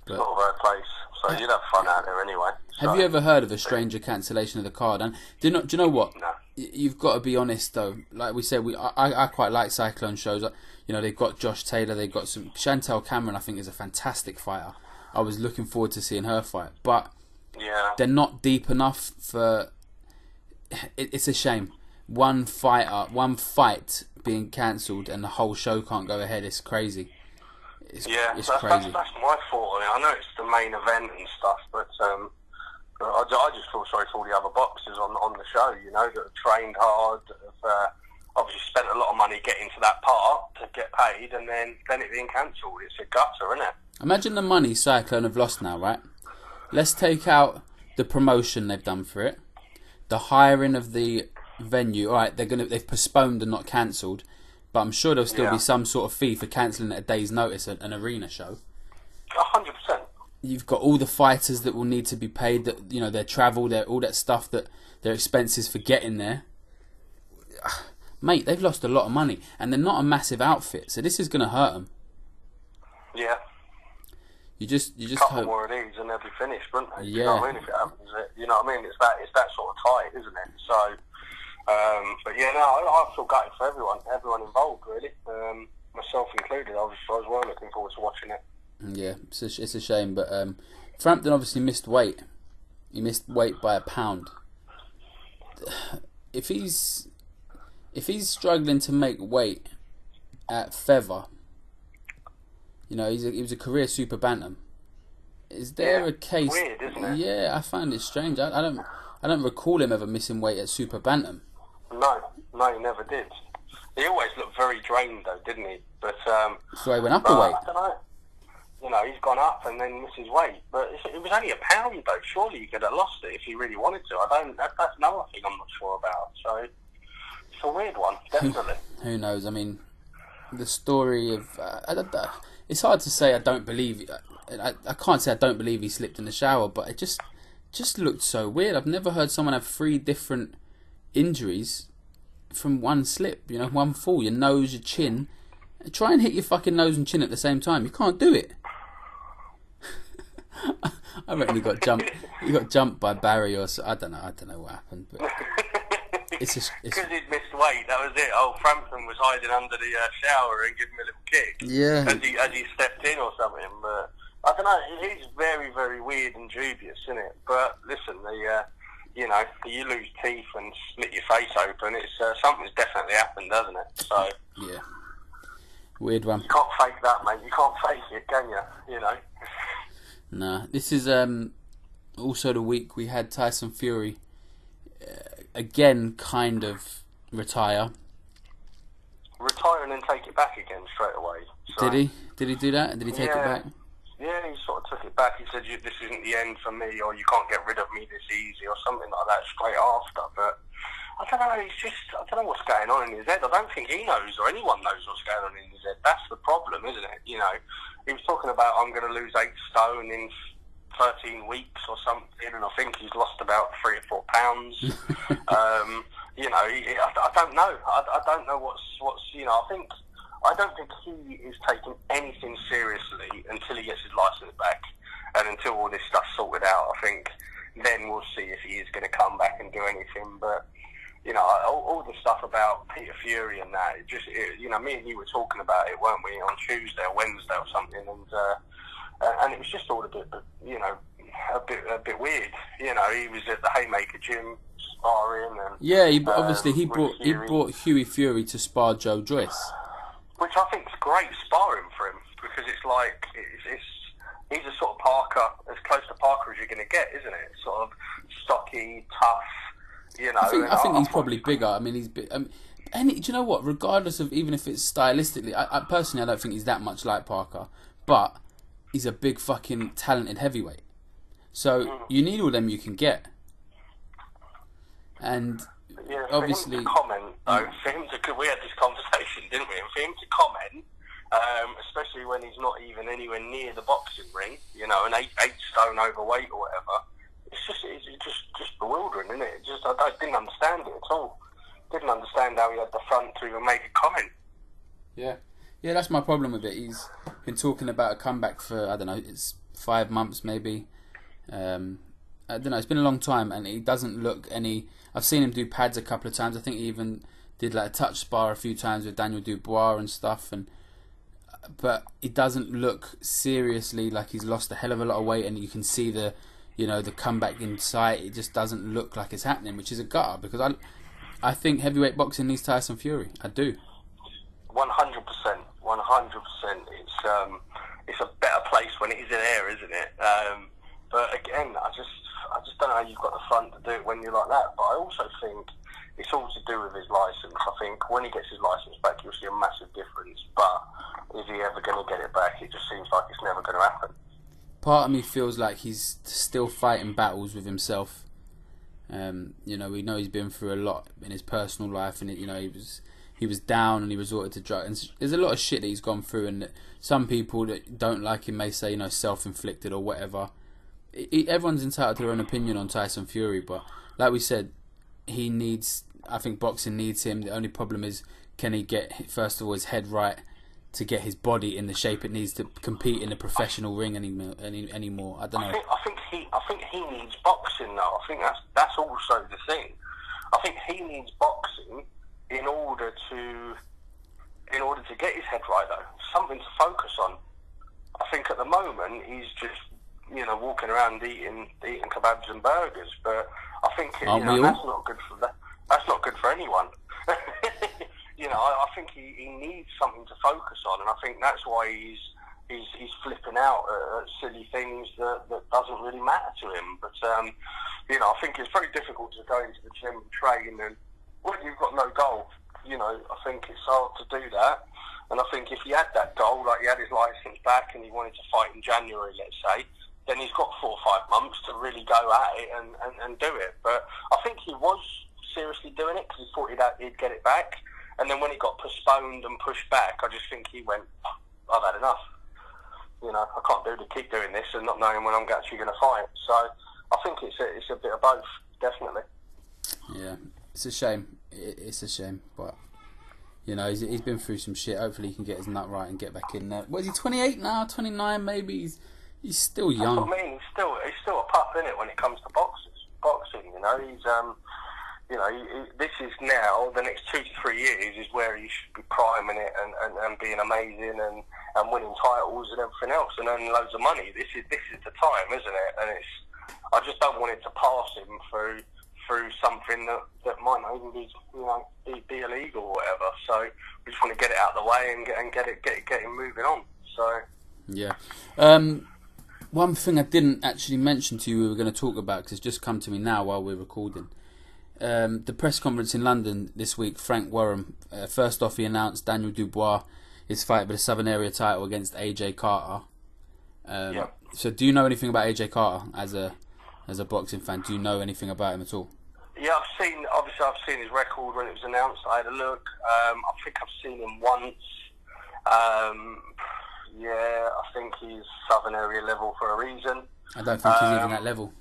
a bad place, so you'd have fun out there anyway. Have you ever heard of a stranger cancellation of the card? And do you know what? No. You've got to be honest though. Like we said, I quite like Cyclone shows. They've got Josh Taylor. They've got some Chantel Cameron. I think is a fantastic fighter. I was looking forward to seeing her fight, but they're not deep enough for. It's a shame. One fight being cancelled and the whole show can't go ahead. It's crazy. It's crazy. That's my fault. I know it's the main event and stuff, but I just feel sorry for all the other boxers on the show. That have trained hard, that have obviously spent a lot of money getting to that part to get paid, and then it being cancelled. It's a gutter, isn't it? Imagine the money Cyclone have lost now, right? Let's take out the promotion they've done for it, the hiring of the venue. All right, they've postponed and not cancelled, but I'm sure there'll still be some sort of fee for cancelling at a day's notice an arena show. 100%. You've got all the fighters that will need to be paid. That their travel, all that stuff, that their expenses for getting there. Mate, they've lost a lot of money, and they're not a massive outfit, so this is going to hurt them. Yeah. You just couple hope more of these and they'll be finished, wouldn't they? Yeah. You know what I mean? If it happens, you know what I mean? It's that sort of tight, isn't it? So, But yeah, no, I feel gutted for everyone involved, really, myself included. I was well looking forward to watching it. Yeah, it's a shame, but Frampton obviously missed weight. He missed weight by a pound. If he's struggling to make weight at feather, you know, he was a career super bantam. Is there a case? Weird, isn't it? Yeah, I find it strange. I don't recall him ever missing weight at super bantam. No, he never did. He always looked very drained, though, didn't he? But So he went up a weight. I don't know. You know, he's gone up and then misses weight. But it was only a pound, though. Surely he could have lost it if he really wanted to. That's another thing I'm not sure about. So it's a weird one, definitely. Who knows? I mean, the story of it's hard to say. I don't believe. I can't say I don't believe he slipped in the shower, but it just looked so weird. I've never heard someone have 3 different injuries from one slip. You know, one fall. Your nose, your chin. Try and hit your fucking nose and chin at the same time. You can't do it. I reckon he got jumped. He got jumped by Barry or so. I don't know what happened. But because he'd missed weight. That was it. Oh, Frampton was hiding under the shower and giving him a little kick. Yeah. As he stepped in or something. But I don't know. It is very, very weird and dubious, isn't it? But listen, you know, you lose teeth and split your face open. It's something's definitely happened, doesn't it? So yeah. Weird one. You can't fake that, mate. You can't fake it, can you? You know. Nah, this is also the week we had Tyson Fury again kind of retire. Retire and then take it back again straight away. So, Did he? Did he do that? Did he take it back? Yeah, he sort of took it back. He said, "This isn't the end for me," or "You can't get rid of me this easy," or something like that straight after. But I don't know. It's just I don't know what's going on in his head. I don't think he knows or anyone knows what's going on in his head. That's the problem, isn't it? You know, he was talking about I'm going to lose 8 stone in 13 weeks or something, and I think he's lost about 3 or 4 pounds. You know, I don't know. I don't know what's you know. I don't think he is taking anything seriously until he gets his license back, and until all this stuff's sorted out. I think then we'll see if he is going to come back and do anything. But you know, all the stuff about Peter Fury and that, you know, me and you were talking about it, weren't we, on Tuesday or Wednesday or something, and it was just all a bit, you know, a bit weird. You know, he was at the Haymaker gym sparring, and yeah, he brought Hughie Fury to spar Joe Joyce, which I think is great sparring for him, because it's like he's a sort of Parker, as close to Parker as you're going to get, isn't it? Sort of stocky, tough. You know, I think he's probably bigger. I mean, he's big. And do you know what? Regardless of even if it's stylistically, I personally don't think he's that much like Parker, but he's a big fucking talented heavyweight. So you need all them you can get. And yeah, obviously, for him to comment though, we had this conversation, didn't we? And for him to comment, especially when he's not even anywhere near the boxing ring, you know, an 8 stone overweight or whatever. It's just bewildering, isn't it? I didn't understand it at all. Didn't understand how he had the front to even make a comment. Yeah, that's my problem with it. He's been talking about a comeback for, I don't know, it's 5 months maybe. I don't know, it's been a long time, and he doesn't look any. I've seen him do pads a couple of times. I think he even did like a touch spar a few times with Daniel Dubois and stuff, but he doesn't look seriously like he's lost a hell of a lot of weight, and you can see the comeback in sight. It just doesn't look like it's happening, which is a gutter, because I think heavyweight boxing needs Tyson Fury. I do. 100%. It's a better place when it is in air, isn't it? But again, I just don't know how you've got the front to do it when you're like that. But I also think it's all to do with his license. I think when he gets his license back, you'll see a massive difference. But is he ever going to get it back? It just seems like it's never going to happen. Part of me feels like he's still fighting battles with himself. You know, we know he's been through a lot in his personal life, and you know, he was down and he resorted to drugs. And there's a lot of shit that he's gone through, and some people that don't like him may say, you know, self-inflicted or whatever. Everyone's entitled to their own opinion on Tyson Fury, but like we said, I think boxing needs him. The only problem is, can he get, first of all, his head right to get his body in the shape it needs to compete in a professional ring anymore? I don't know. I think he needs boxing though. I think that's also the thing. I think he needs boxing in order to get his head right, though. Something to focus on. I think at the moment he's just, walking around eating kebabs and burgers. But I think that's not good for that. That's not good for anyone. I think he needs something to focus on, and I think that's why he's flipping out at silly things that doesn't really matter to him. But I think it's very difficult to go into the gym and train, and when you've got no goal, I think it's hard to do that. And I think if he had that goal, like he had his licence back and he wanted to fight in January, let's say, then he's got 4 or 5 months to really go at it and do it. But I think he was seriously doing it because he thought he'd get it back. And then when it got postponed and pushed back, I just think he went, I've had enough. I can't keep doing this and not knowing when I'm actually going to fight. So I think it's a bit of both, definitely. Yeah, it's a shame. It's a shame, but he's been through some shit. Hopefully he can get his nut right and get back in there. What is he, 28 now? 29 maybe? He's still young. That's what I mean. He's still a pup, isn't it, when it comes to boxing? He's this is now the next 2 to 3 years is where he should be priming it and being amazing and winning titles and everything else and earning loads of money. This is the time, isn't it? And I just don't want it to pass him through something that might not even be illegal or whatever. So we just want to get it out of the way and get him moving on. So yeah. One thing I didn't actually mention to you we were going to talk about, because it's just come to me now while we're recording. The press conference in London this week, Frank Warren, first off he announced Daniel Dubois is fighting for the Southern Area title against AJ Carter. So do you know anything about AJ Carter as a boxing fan? Do you know anything about him at all? Yeah, I've seen his record when it was announced. I had a look. I think I've seen him once. I think he's Southern Area level for a reason. I don't think he's even that level.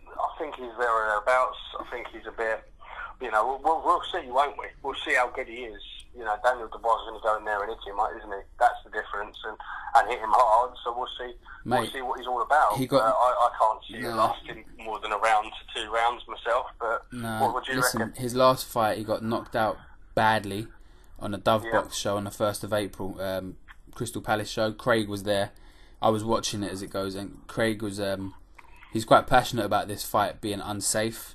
I think he's there or thereabouts. I think he's a bit, we'll see, won't we? We'll see how good he is. Daniel Dubois is going to go in there and hit him, isn't he? That's the difference, and hit him hard. So we'll see. Mate, we'll see what he's all about. I can't see it lasting more than a round to 2 rounds myself. But what do you reckon? His last fight, he got knocked out badly on a Dove Box show on the 1st of April, Crystal Palace show. Craig was there. I was watching it as it goes, and Craig was. He's quite passionate about this fight being unsafe.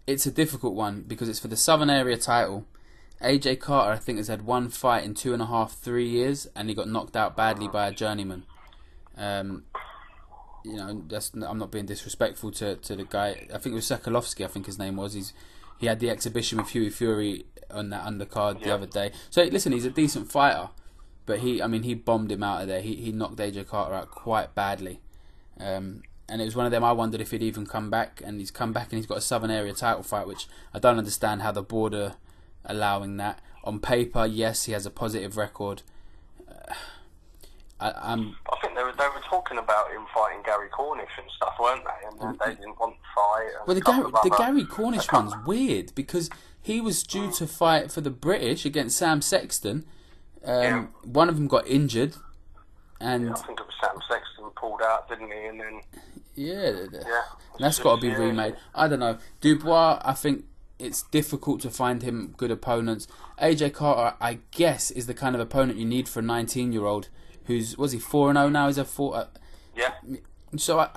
It's a difficult one because it's for the Southern Area title. AJ Carter, I think, has had one fight in 2.5, 3 years, and he got knocked out badly by a journeyman. I'm not being disrespectful to the guy. I think it was Sokolovsky, I think his name was. He had the exhibition with Hughie Fury on that undercard the other day. So listen, he's a decent fighter, but he bombed him out of there. He knocked AJ Carter out quite badly. And it was one of them, I wondered if he'd even come back, and he's come back and he's got a Southern Area title fight, which I don't understand how the board are allowing that. On paper, yes, he has a positive record. I think they were talking about him fighting Gary Cornish and stuff, weren't they? And they didn't want to fight. Well, the Gary Cornish one's weird, because he was due to fight for the British against Sam Sexton. One of them got injured. And I think it was Sam Sexton pulled out, didn't he? And then that's got to be remade. I don't know. Dubois, I think it's difficult to find him good opponents. AJ Carter, I guess, is the kind of opponent you need for a 19-year-old who's, was he 4-0 now? Is a 4? So on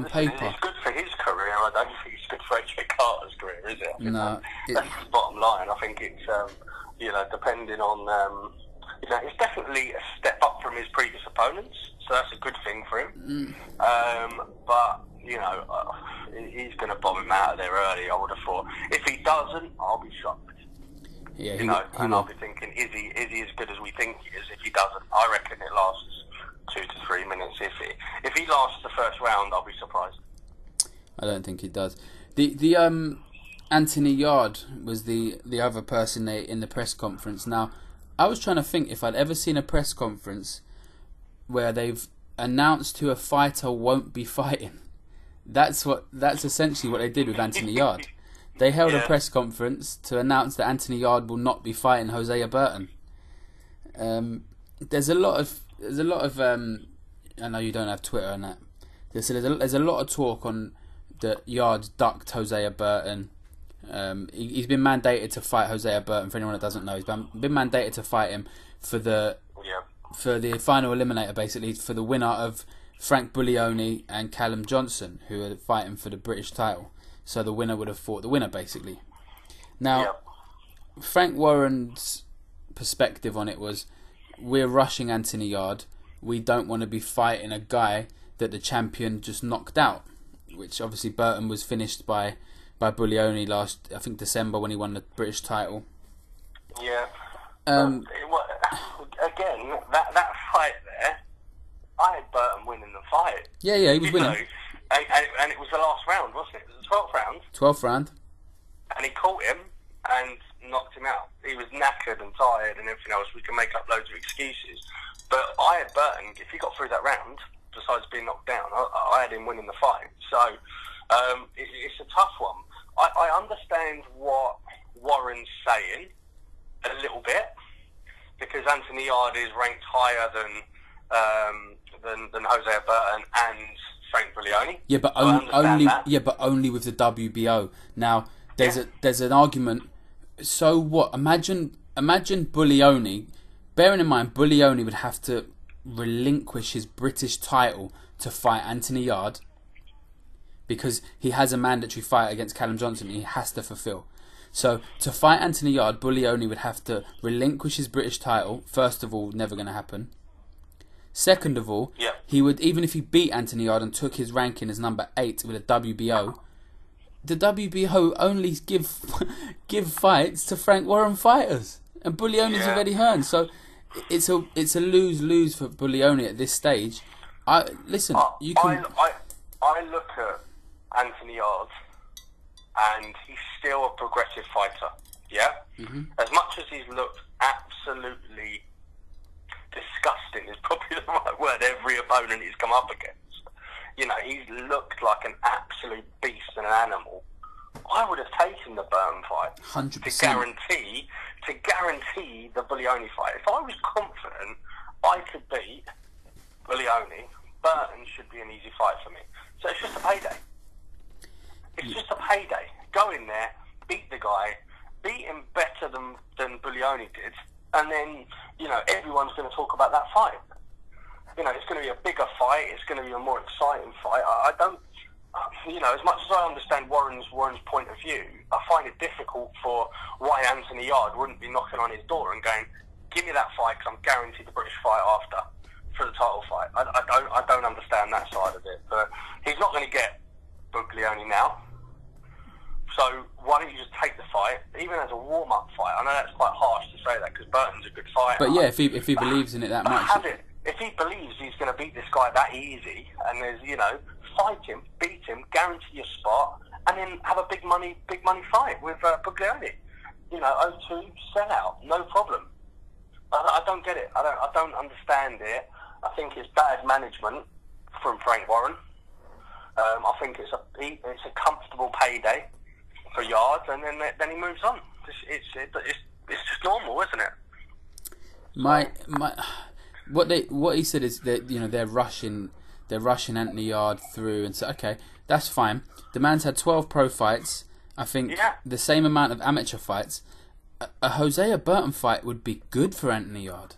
paper, it's good for his career. I don't think it's good for AJ Carter's career, is it? No, that's the bottom line. I think it's depending on. It's definitely a step up from his previous opponents, so that's a good thing for him. But he's going to bomb him out of there early, I would have thought. If he doesn't, I'll be shocked. Yeah, I'll be thinking, is he as good as we think he is? If he doesn't, I reckon it lasts 2 to 3 minutes. If he lasts the first round, I'll be surprised. I don't think he does. The Anthony Yarde was the other person in the press conference. Now, I was trying to think if I'd ever seen a press conference where they've announced who a fighter won't be fighting. That's essentially what they did with Anthony Yarde. They held a press conference to announce that Anthony Yarde will not be fighting Hosea Burton. There's a lot of I know you don't have Twitter and that. there's a lot of talk on that Yarde ducked Hosea Burton. He's been mandated to fight Hosea Burton. For anyone that doesn't know, he's been mandated to fight him for the final eliminator, basically for the winner of Frank Buglioni and Callum Johnson, who are fighting for the British title. So the winner would have fought the winner, basically. Now, Frank Warren's perspective on it was, we're rushing Anthony Yarde. We don't want to be fighting a guy that the champion just knocked out, which obviously Burton was finished by Buglioni last, I think, December, when he won the British title. Yeah. Again, that fight there, I had Burton winning the fight. Yeah, he was winning. And it was the last round, wasn't it? It was the 12th round. 12th round. And he caught him and knocked him out. He was knackered and tired and everything else. We can make up loads of excuses. But I had Burton, if he got through that round, besides being knocked down, I had him winning the fight. So it's a tough one. I understand what Warren's saying a little bit, because Anthony Yarde is ranked higher than Hosea Burton and Frank Buglioni. Yeah, but only with the WBO. Now there's an argument. So what? Imagine Buglioni. Bearing in mind, Buglioni would have to relinquish his British title to fight Anthony Yarde, because he has a mandatory fight against Callum Johnson he has to fulfill. So to fight Anthony Yarde, Buglioni would have to relinquish his British title. First of all, never going to happen. Second of all, he would, even if he beat Anthony Yarde and took his ranking as number 8 with a WBO, the WBO only give fights to Frank Warren fighters, and Buglioni's already heard. So it's a lose-lose for Buglioni at this stage. I look at Anthony Yarde, and he's still a progressive fighter. Yeah. Mm-hmm. As much as he's looked absolutely disgusting, is probably the right word. Every opponent he's come up against, he's looked like an absolute beast and an animal. I would have taken the Burton fight 100%. to guarantee the Buglioni fight. If I was confident I could beat Buglioni, Burton should be an easy fight for me. So it's just a payday. It's just a payday. Go in there, beat the guy, beat him better than Buglioni did, and then, everyone's going to talk about that fight. It's going to be a bigger fight. It's going to be a more exciting fight. I don't, as much as I understand Warren's point of view, I find it difficult for why Anthony Yarde wouldn't be knocking on his door and going, give me that fight because I'm guaranteed the British fight after for the title fight. I don't understand that side of it. But he's not going to get Buglioni now. So why don't you just take the fight, even as a warm-up fight? I know that's quite harsh to say that because Burton's a good fighter. But yeah, if he believes in it that much, have it. If he believes he's going to beat this guy that easy, and there's fight him, beat him, guarantee your spot, and then have a big money fight with Buglioni. 0-2 sellout, no problem. I don't get it. I don't understand it. I think it's bad management from Frank Warren. I think it's a comfortable payday for Yarde, and then he moves on. It's just normal, isn't it? What he said is that they're rushing Anthony Yarde through, and so okay, that's fine. The man's had 12 pro fights. I think the same amount of amateur fights. A Hosea Burton fight would be good for Anthony Yarde.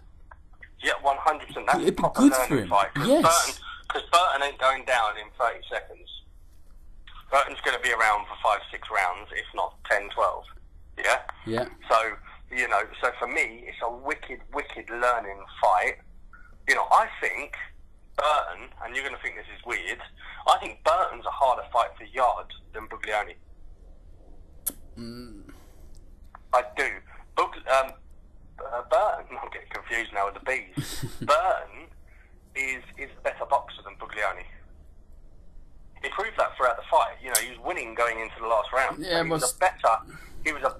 Yeah, 100%. That's it'd be good for him. Fight, yes. Because Burton ain't going down in 30 seconds. Burton's going to be around for 5-6 rounds, if not 10, 12. Yeah? Yeah. So, so for me, it's a wicked learning fight. I think Burton, and you're going to think this is weird, I think Burton's a harder fight for Yarde than Buglioni. I do. Burton, I'm getting confused now with the B's. Burton is a better boxer than Buglioni. He proved that throughout the fight. He was winning going into the last round. Yeah, he was a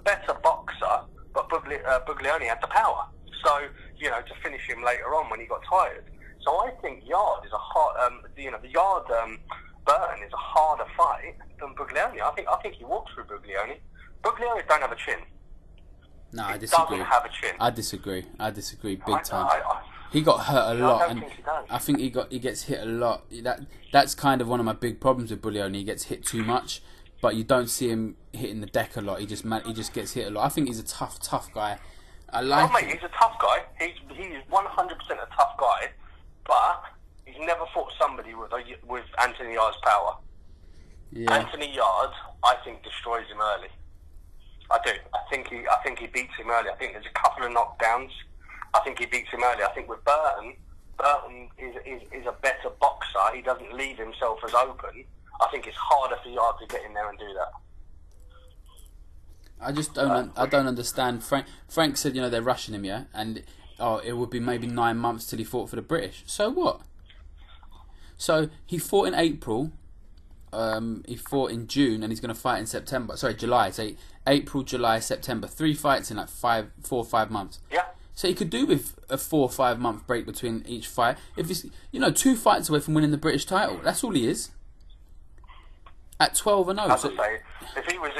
better boxer, but Buglioni had the power. So, to finish him later on when he got tired. So I think Yarde is a hard, the Yarde Burton is a harder fight than Buglioni. I think he walks through Buglioni. Buglioni don't have a chin. No, I disagree. Doesn't have a chin. I disagree big time. He got hurt a lot, I don't and think he does. I think he gets hit a lot. That's kind of one of my big problems with Buglioni. He gets hit too much, but you don't see him hitting the deck a lot. He just gets hit a lot. I think he's a tough guy. I like mate, him. he's a tough guy. He's 100% a tough guy, but he's never fought somebody with Anthony Yarde's power. Yeah. Anthony Yarde, I think, destroys him early. I do. I think he beats him early. I think there's a couple of knockdowns. I think he beats him early. I think with Burton is a better boxer. He doesn't leave himself as open. I think it's harder for Yarde to get in there and do that. I just don't. I don't understand. Frank said, they're rushing him, yeah, and it would be maybe 9 months till he fought for the British. So what? So he fought in April. He fought in June, and he's going to fight in September. Sorry, July. So April, July, September. 3 fights in like 4 or 5 months. Yeah. So he could do with a 4 or 5 month break between each fight. If he's 2 fights away from winning the British title, that's all he is. At 12-0. As I say, if he was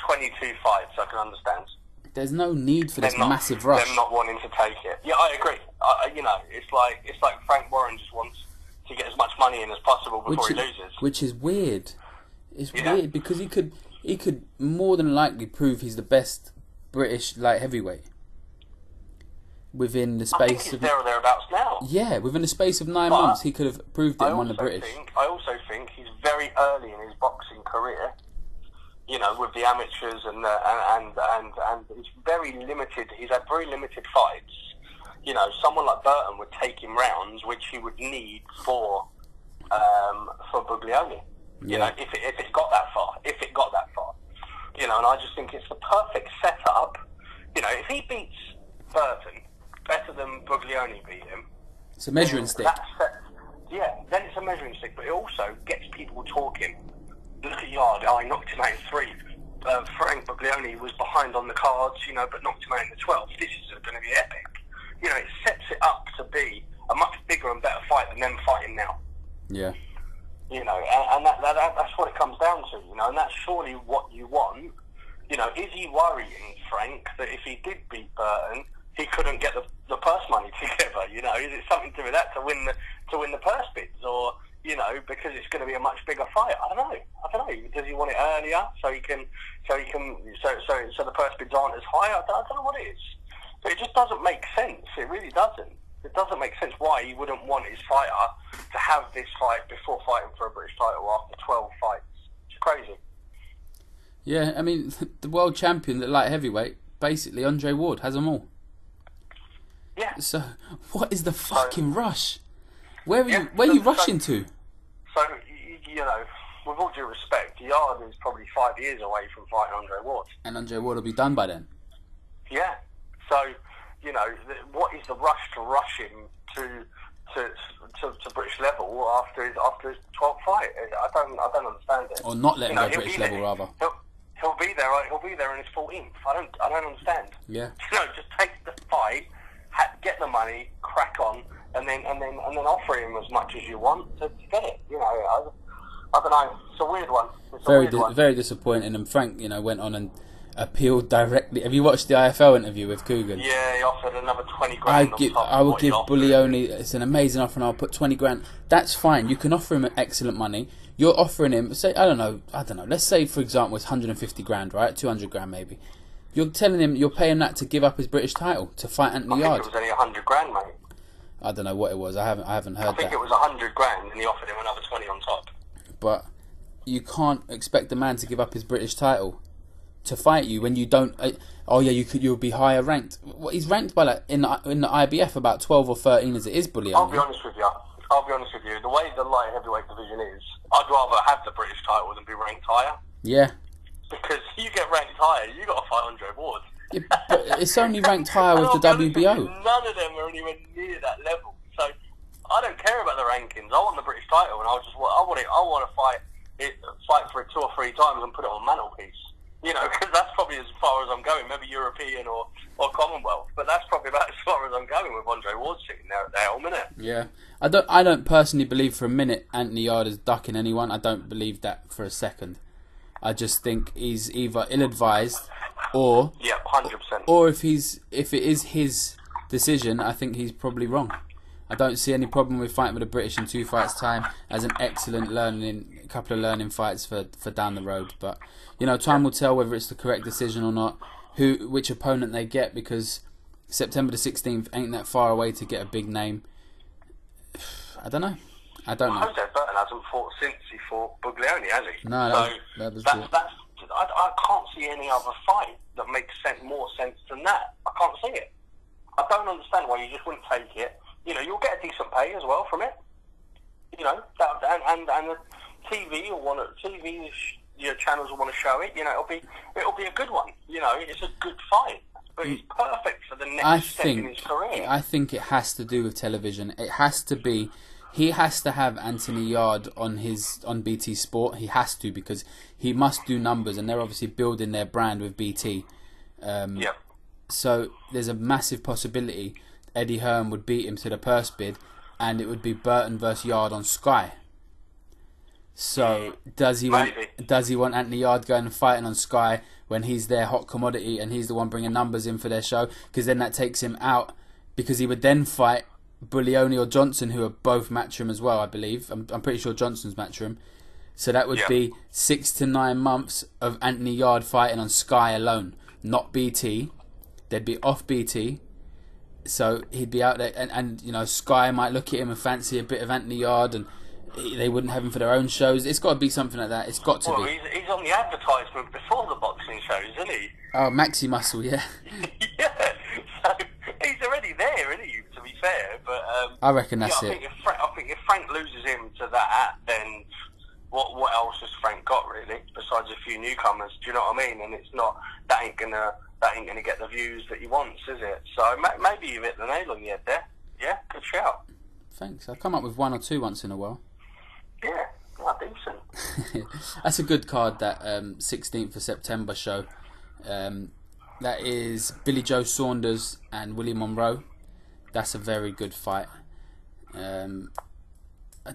22 fights, I can understand. There's no need for this massive rush. Them not wanting to take it. Yeah, I agree. It's like Frank Warren just wants to get as much money in as possible before he loses. Which is weird. It's weird because he could more than likely prove he's the best British light heavyweight within the space I think he's there or thereabouts now. Yeah, within the space of 9 months, he could have proved it and won the British. I also think he's very early in his boxing career. With the amateurs and he's very limited. He's had very limited fights. Someone like Burton would take him rounds, which he would need for Buglioni. Yeah. If it got that far. And I just think it's the perfect setup. If he beats Burton better than Buglioni beat him, it's a measuring stick. Then it's a measuring stick, but it also gets people talking. Look at Yarde. He knocked him out in 3. Frank Buglioni was behind on the cards, but knocked him out in the 12th. This is going to be epic. It sets it up to be a much bigger and better fight than them fighting now. Yeah. And that's what it comes down to, and that's surely what you want. Is he worrying, Frank, that if he did beat Burton, he couldn't get the purse money together? Is it something to do with that to win the purse bids, or because it's going to be a much bigger fight? I don't know. Does he want it earlier so the purse bids aren't as high? I don't know what it is, but it just doesn't make sense. It really doesn't. It doesn't make sense why he wouldn't want his fighter to have this fight before fighting for a British title after 12 fights. It's crazy. Yeah, I mean, the world champion at light heavyweight, basically Andre Ward, has them all. Yeah. So, what is the fucking rush? Where are you rushing to? So, with all due respect, Yarde is probably 5 years away from fighting Andre Ward. And Andre Ward will be done by then. Yeah. So, what is the rush to rush him to British level after his 12th fight? I don't understand it. Or not let him go British level, rather. He'll be there. He'll be there in his 14th. I don't understand. Yeah. Just take the fight, get the money, crack on, and then offer him as much as you want to get it. I don't know. It's a weird one. Very disappointing. And Frank, went on and appealed directly. Have you watched the IFL interview with Coogan? Yeah, he offered another 20 grand. I will give Buglioni. It's an amazing offer, and I'll put 20 grand. That's fine. You can offer him excellent money. You're offering him, say, I don't know. Let's say, for example, it's 150 grand, right? 200 grand maybe. You're telling him you're paying that to give up his British title to fight Anthony Yarde. I think it was only 100 grand, mate. I don't know what it was. I haven't heard that. I think it was 100 grand, and he offered him another 20 on top. But you can't expect the man to give up his British title to fight you when you don't. You'll be higher ranked. He's ranked by in the IBF about 12 or 13 as it is, Buglioni. I'll be honest with you. The way the light heavyweight division is, I'd rather have the British title than be ranked higher. Yeah. Because you get ranked higher, you got to fight Andre Ward. Yeah, but it's only ranked higher with the WBO. None of them are anywhere near that level. So I don't care about the rankings. I want the British title, and I want to fight for it 2 or 3 times and put it on mantelpiece. Because that's probably as far as I'm going. Maybe European or Commonwealth, but that's probably about as far as I'm going with Andre Ward sitting there at the helm, isn't it? Yeah, I don't personally believe for a minute Anthony Yarde is ducking anyone. I don't believe that for a second. I just think he's either ill-advised or 100%. Or if it is his decision, I think he's probably wrong. I don't see any problem with fighting with the British in 2 fights' time. As an excellent couple of learning fights for down the road. But time will tell whether it's the correct decision or not. Which opponent they get, because September the 16th ain't that far away to get a big name. I don't know. Jose Burton hasn't fought since he fought Buglioni, has he? No, that's I can't see any other fight that makes more sense than that. I can't see it. I don't understand why you just wouldn't take it. You'll get a decent pay as well from it. And the TV channels will want to show it. It'll be a good one. It's a good fight. But it's perfect for the next step in his career. I think it has to do with television. It has to be. He has to have Anthony Yarde on BT Sport. He has to, because he must do numbers, and they're obviously building their brand with BT. So there's a massive possibility Eddie Hearn would beat him to the purse bid, and it would be Burton versus Yarde on Sky. So does he want Anthony Yarde going and fighting on Sky when he's their hot commodity and he's the one bringing numbers in for their show? Because then that takes him out, because he would then fight Buglioni or Johnson, who are both Matchroom as well, I believe. I'm pretty sure Johnson's Matchroom. So that would be 6 to 9 months of Anthony Yarde fighting on Sky alone, not BT. They'd be off BT, so he'd be out there, and Sky might look at him and fancy a bit of Anthony Yarde, and they wouldn't have him for their own shows. It's got to be something like that. It's got to be. He's on the advertisement before the boxing shows, isn't he? Oh, Maxi Muscle, yeah. Yeah, so he's already there, isn't he? To be fair, but I reckon that's it. I think if Frank loses him to that, then what else has Frank got really besides a few newcomers? Do you know what I mean? And it's not that ain't gonna get the views that he wants, is it? So maybe you hit the nail on the head there. Yeah, good shout. Thanks. I come up with 1 or 2 once in a while. Yeah, decent. That's a good card, that 16th of September show. That is Billy Joe Saunders and Willie Monroe. That's a very good fight. Do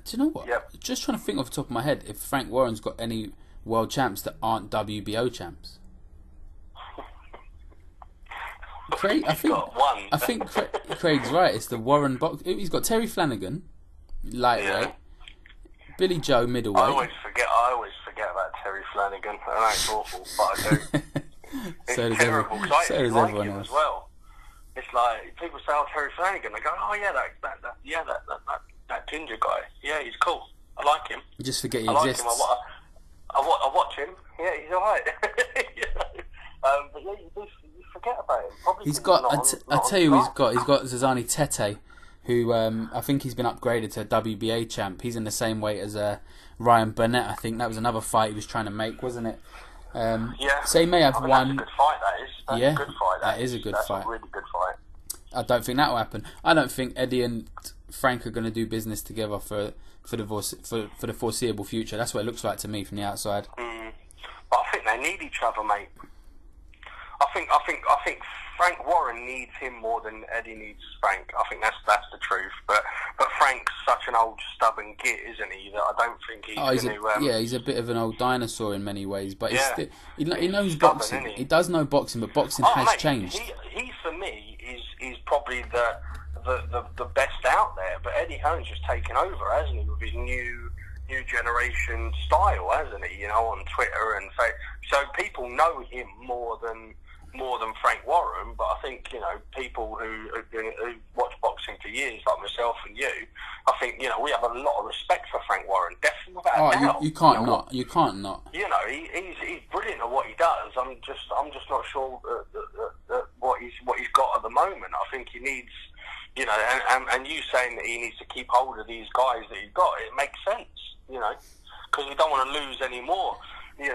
you know what? Yep. Just trying to think off the top of my head if Frank Warren's got any world champs that aren't WBO champs. Craig, I think Craig's right. It's the Warren box. He's got Terry Flanagan, lightweight. Billy Joe, middleweight. I always forget about Terry Flanagan. I know it's awful, but I do. It's terrible, because I like him as well. It's like, people say, oh, Terry Flanagan. They go, oh yeah, that ginger guy. Yeah, he's cool. I like him. You just forget he I exists. like him. I watch him. Yeah, he's alright. But yeah, you forget about him. Probably he's got. I tell you, he's got Zazani Tete, who I think he's been upgraded to a WBA champ. He's in the same weight as Ryan Burnett. I think that was another fight he was trying to make, wasn't it? So he may have one. That's a good fight. That is. That's a good fight. That is a good fight. That's a really good fight. I don't think that will happen. I don't think Eddie and Frank are going to do business together for the foreseeable future. That's what it looks like to me from the outside. But I think they need each other, mate. I think Frank Warren needs him more than Eddie needs Frank. I think that's the truth. But Frank's such an old stubborn git, isn't he? That I don't think he's going to. He's a bit of an old dinosaur in many ways. But he knows stubborn, boxing. He does know boxing, but boxing has changed. He for me is probably the best out there. But Eddie Hearn's just taken over, hasn't he, with his new generation style, hasn't he? On Twitter and so people know him more than Frank Warren. But I think people who watch boxing for years, like myself and you, I think we have a lot of respect for Frank Warren. Definitely, without a doubt. You can't not. You can't not. He's brilliant at what he does. I'm just not sure what he's got at the moment. I think he needs. And you saying that he needs to keep hold of these guys that he's got, it makes sense, because we don't want to lose any more, to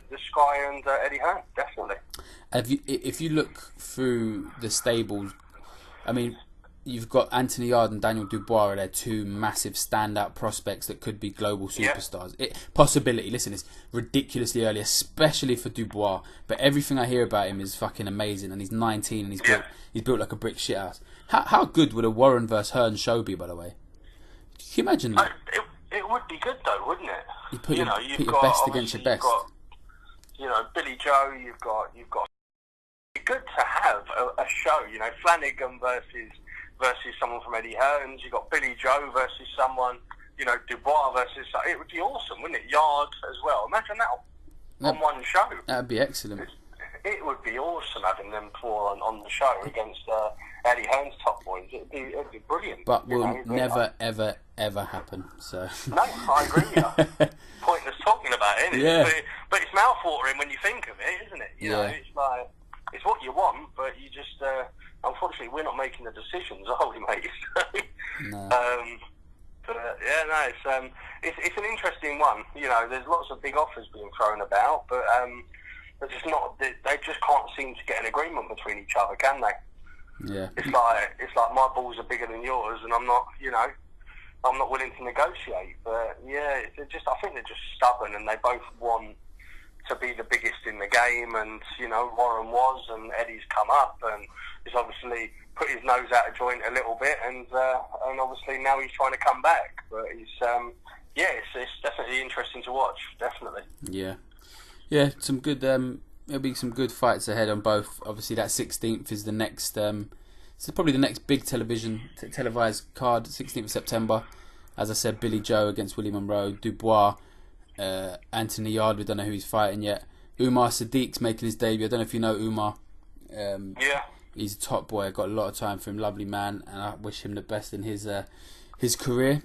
the Sky and Eddie Hearn, definitely. If you look through the stables, I mean, you've got Anthony Yarde and Daniel Dubois are there, 2 massive standout prospects that could be global superstars. Possibility, listen, it's ridiculously early, especially for Dubois, but everything I hear about him is fucking amazing, and he's 19 and he's built like a brick shithouse. How good would a Warren versus Hearn show be, by the way? Can you imagine that? It would be good though, wouldn't it? You put your best against your best. You've got, Billy Joe, you've got. It's good to have a show, Flanagan versus versus someone from Eddie Hearns. You got Billy Joe versus someone, you know, Dubois versus. It would be awesome, wouldn't it? Yarde as well. Imagine that on one show. That'd be excellent. It would be awesome having them four on the show against Eddie Hearns' top boys. It'd be brilliant. But will never, ever happen. So. No, I agree with you. Pointless talking about it, isn't it? Yeah. But it's mouthwatering when you think of it, isn't it? You know, it's like, it's what you want, but you just, unfortunately, we're not making the decisions, are we, mate? No. But yeah, no, it's an interesting one. You know, there's lots of big offers being thrown about, but they're just not. They just can't seem to get an agreement between each other, can they? Yeah. It's like my balls are bigger than yours, and I'm not. You know, I'm not willing to negotiate. But yeah, I think they're just stubborn, and they both want to be the biggest in the game. And you know, Warren was, and Eddie's come up, and he's obviously put his nose out of joint a little bit, and obviously now he's trying to come back. But he's it's definitely interesting to watch. Definitely. Yeah. Yeah, some good. There'll be some good fights ahead on both. Obviously, that 16th is the next. It's probably the next big televised card. 16th of September, as I said, Billy Joe against Willie Monroe, Dubois, Anthony Yarde. We don't know who he's fighting yet. Umar Sadiq's making his debut. I don't know if you know Umar. Yeah. He's a top boy. I've got a lot of time for him. Lovely man, and I wish him the best in his career.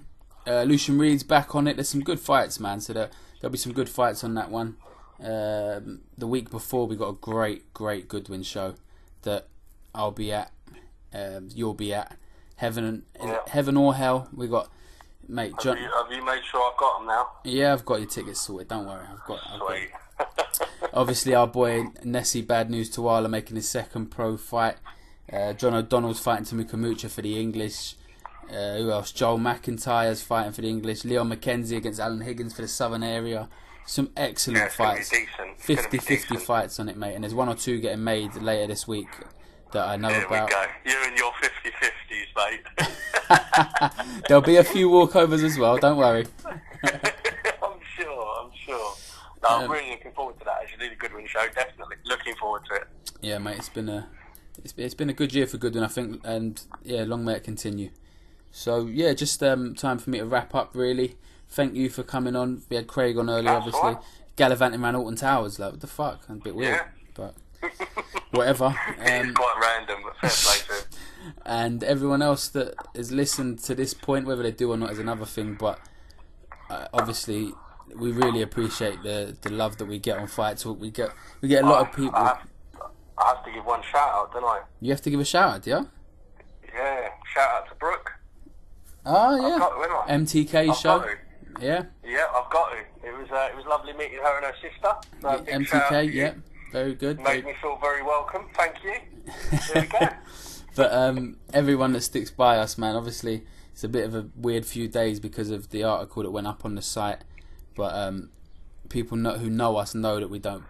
Lucian Reed's back on it. There's some good fights, man. So there'll be some good fights on that one. The week before we got a great Goodwin show that I'll be at, you'll be at. Heaven or Hell. We got mate John. Have you made sure I've got them now? Yeah, I've got your tickets sorted. Don't worry, I've got. Sweet. Obviously, our boy Nessie Bad News Tuwala making his second pro fight. John O'Donnell's fighting Tamuka Mucha for the English. Who else? Joel McIntyre's fighting for the English. Leon McKenzie against Alan Higgins for the Southern area. Some excellent fights. 50-50 fights on it, mate. And there's one or two getting made later this week that I know about. Here we go. You and your 50-50s, mate. There'll be a few walkovers as well, don't worry. I'm sure. No, I'm really looking forward to that. Actually, the Goodwin show, definitely. Looking forward to it. Yeah, mate, it's been a good year for Goodwin, I think, and yeah, long may it continue. So yeah, just time for me to wrap up, really. Thank you for coming on. We had Craig on earlier, obviously. Right. Gallivanting around Alton Towers, like, what the fuck? A bit weird, but whatever. It's quite random, but fair play to him. And everyone else that has listened to this point, whether they do or not is another thing, but obviously we really appreciate the love that we get on Fight Talk. We get a lot of people. I have to give one shout out, don't I? You have to give a shout out, yeah? Yeah, shout out to Brooke. Oh yeah. I've got to, haven't I? MTK show. Got to. Yeah. Yeah, I've got to. It was lovely meeting her and her sister. So big shout out to MTK, you. yeah. Very good. Made me feel very welcome. Thank you. There we go. But everyone that sticks by us, man, obviously it's a bit of a weird few days because of the article that went up on the site. But people who know us know that we don't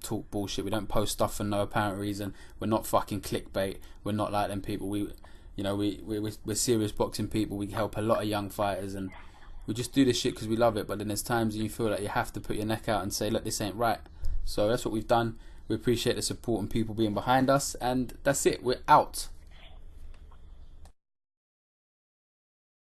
talk bullshit. We don't post stuff for no apparent reason. We're not fucking clickbait. We're not like them people. We're serious boxing people. We help a lot of young fighters, and we just do this shit because we love it. But then there's times when you feel like you have to put your neck out and say, look, this ain't right. So that's what we've done. We appreciate the support and people being behind us, and that's it. We're out.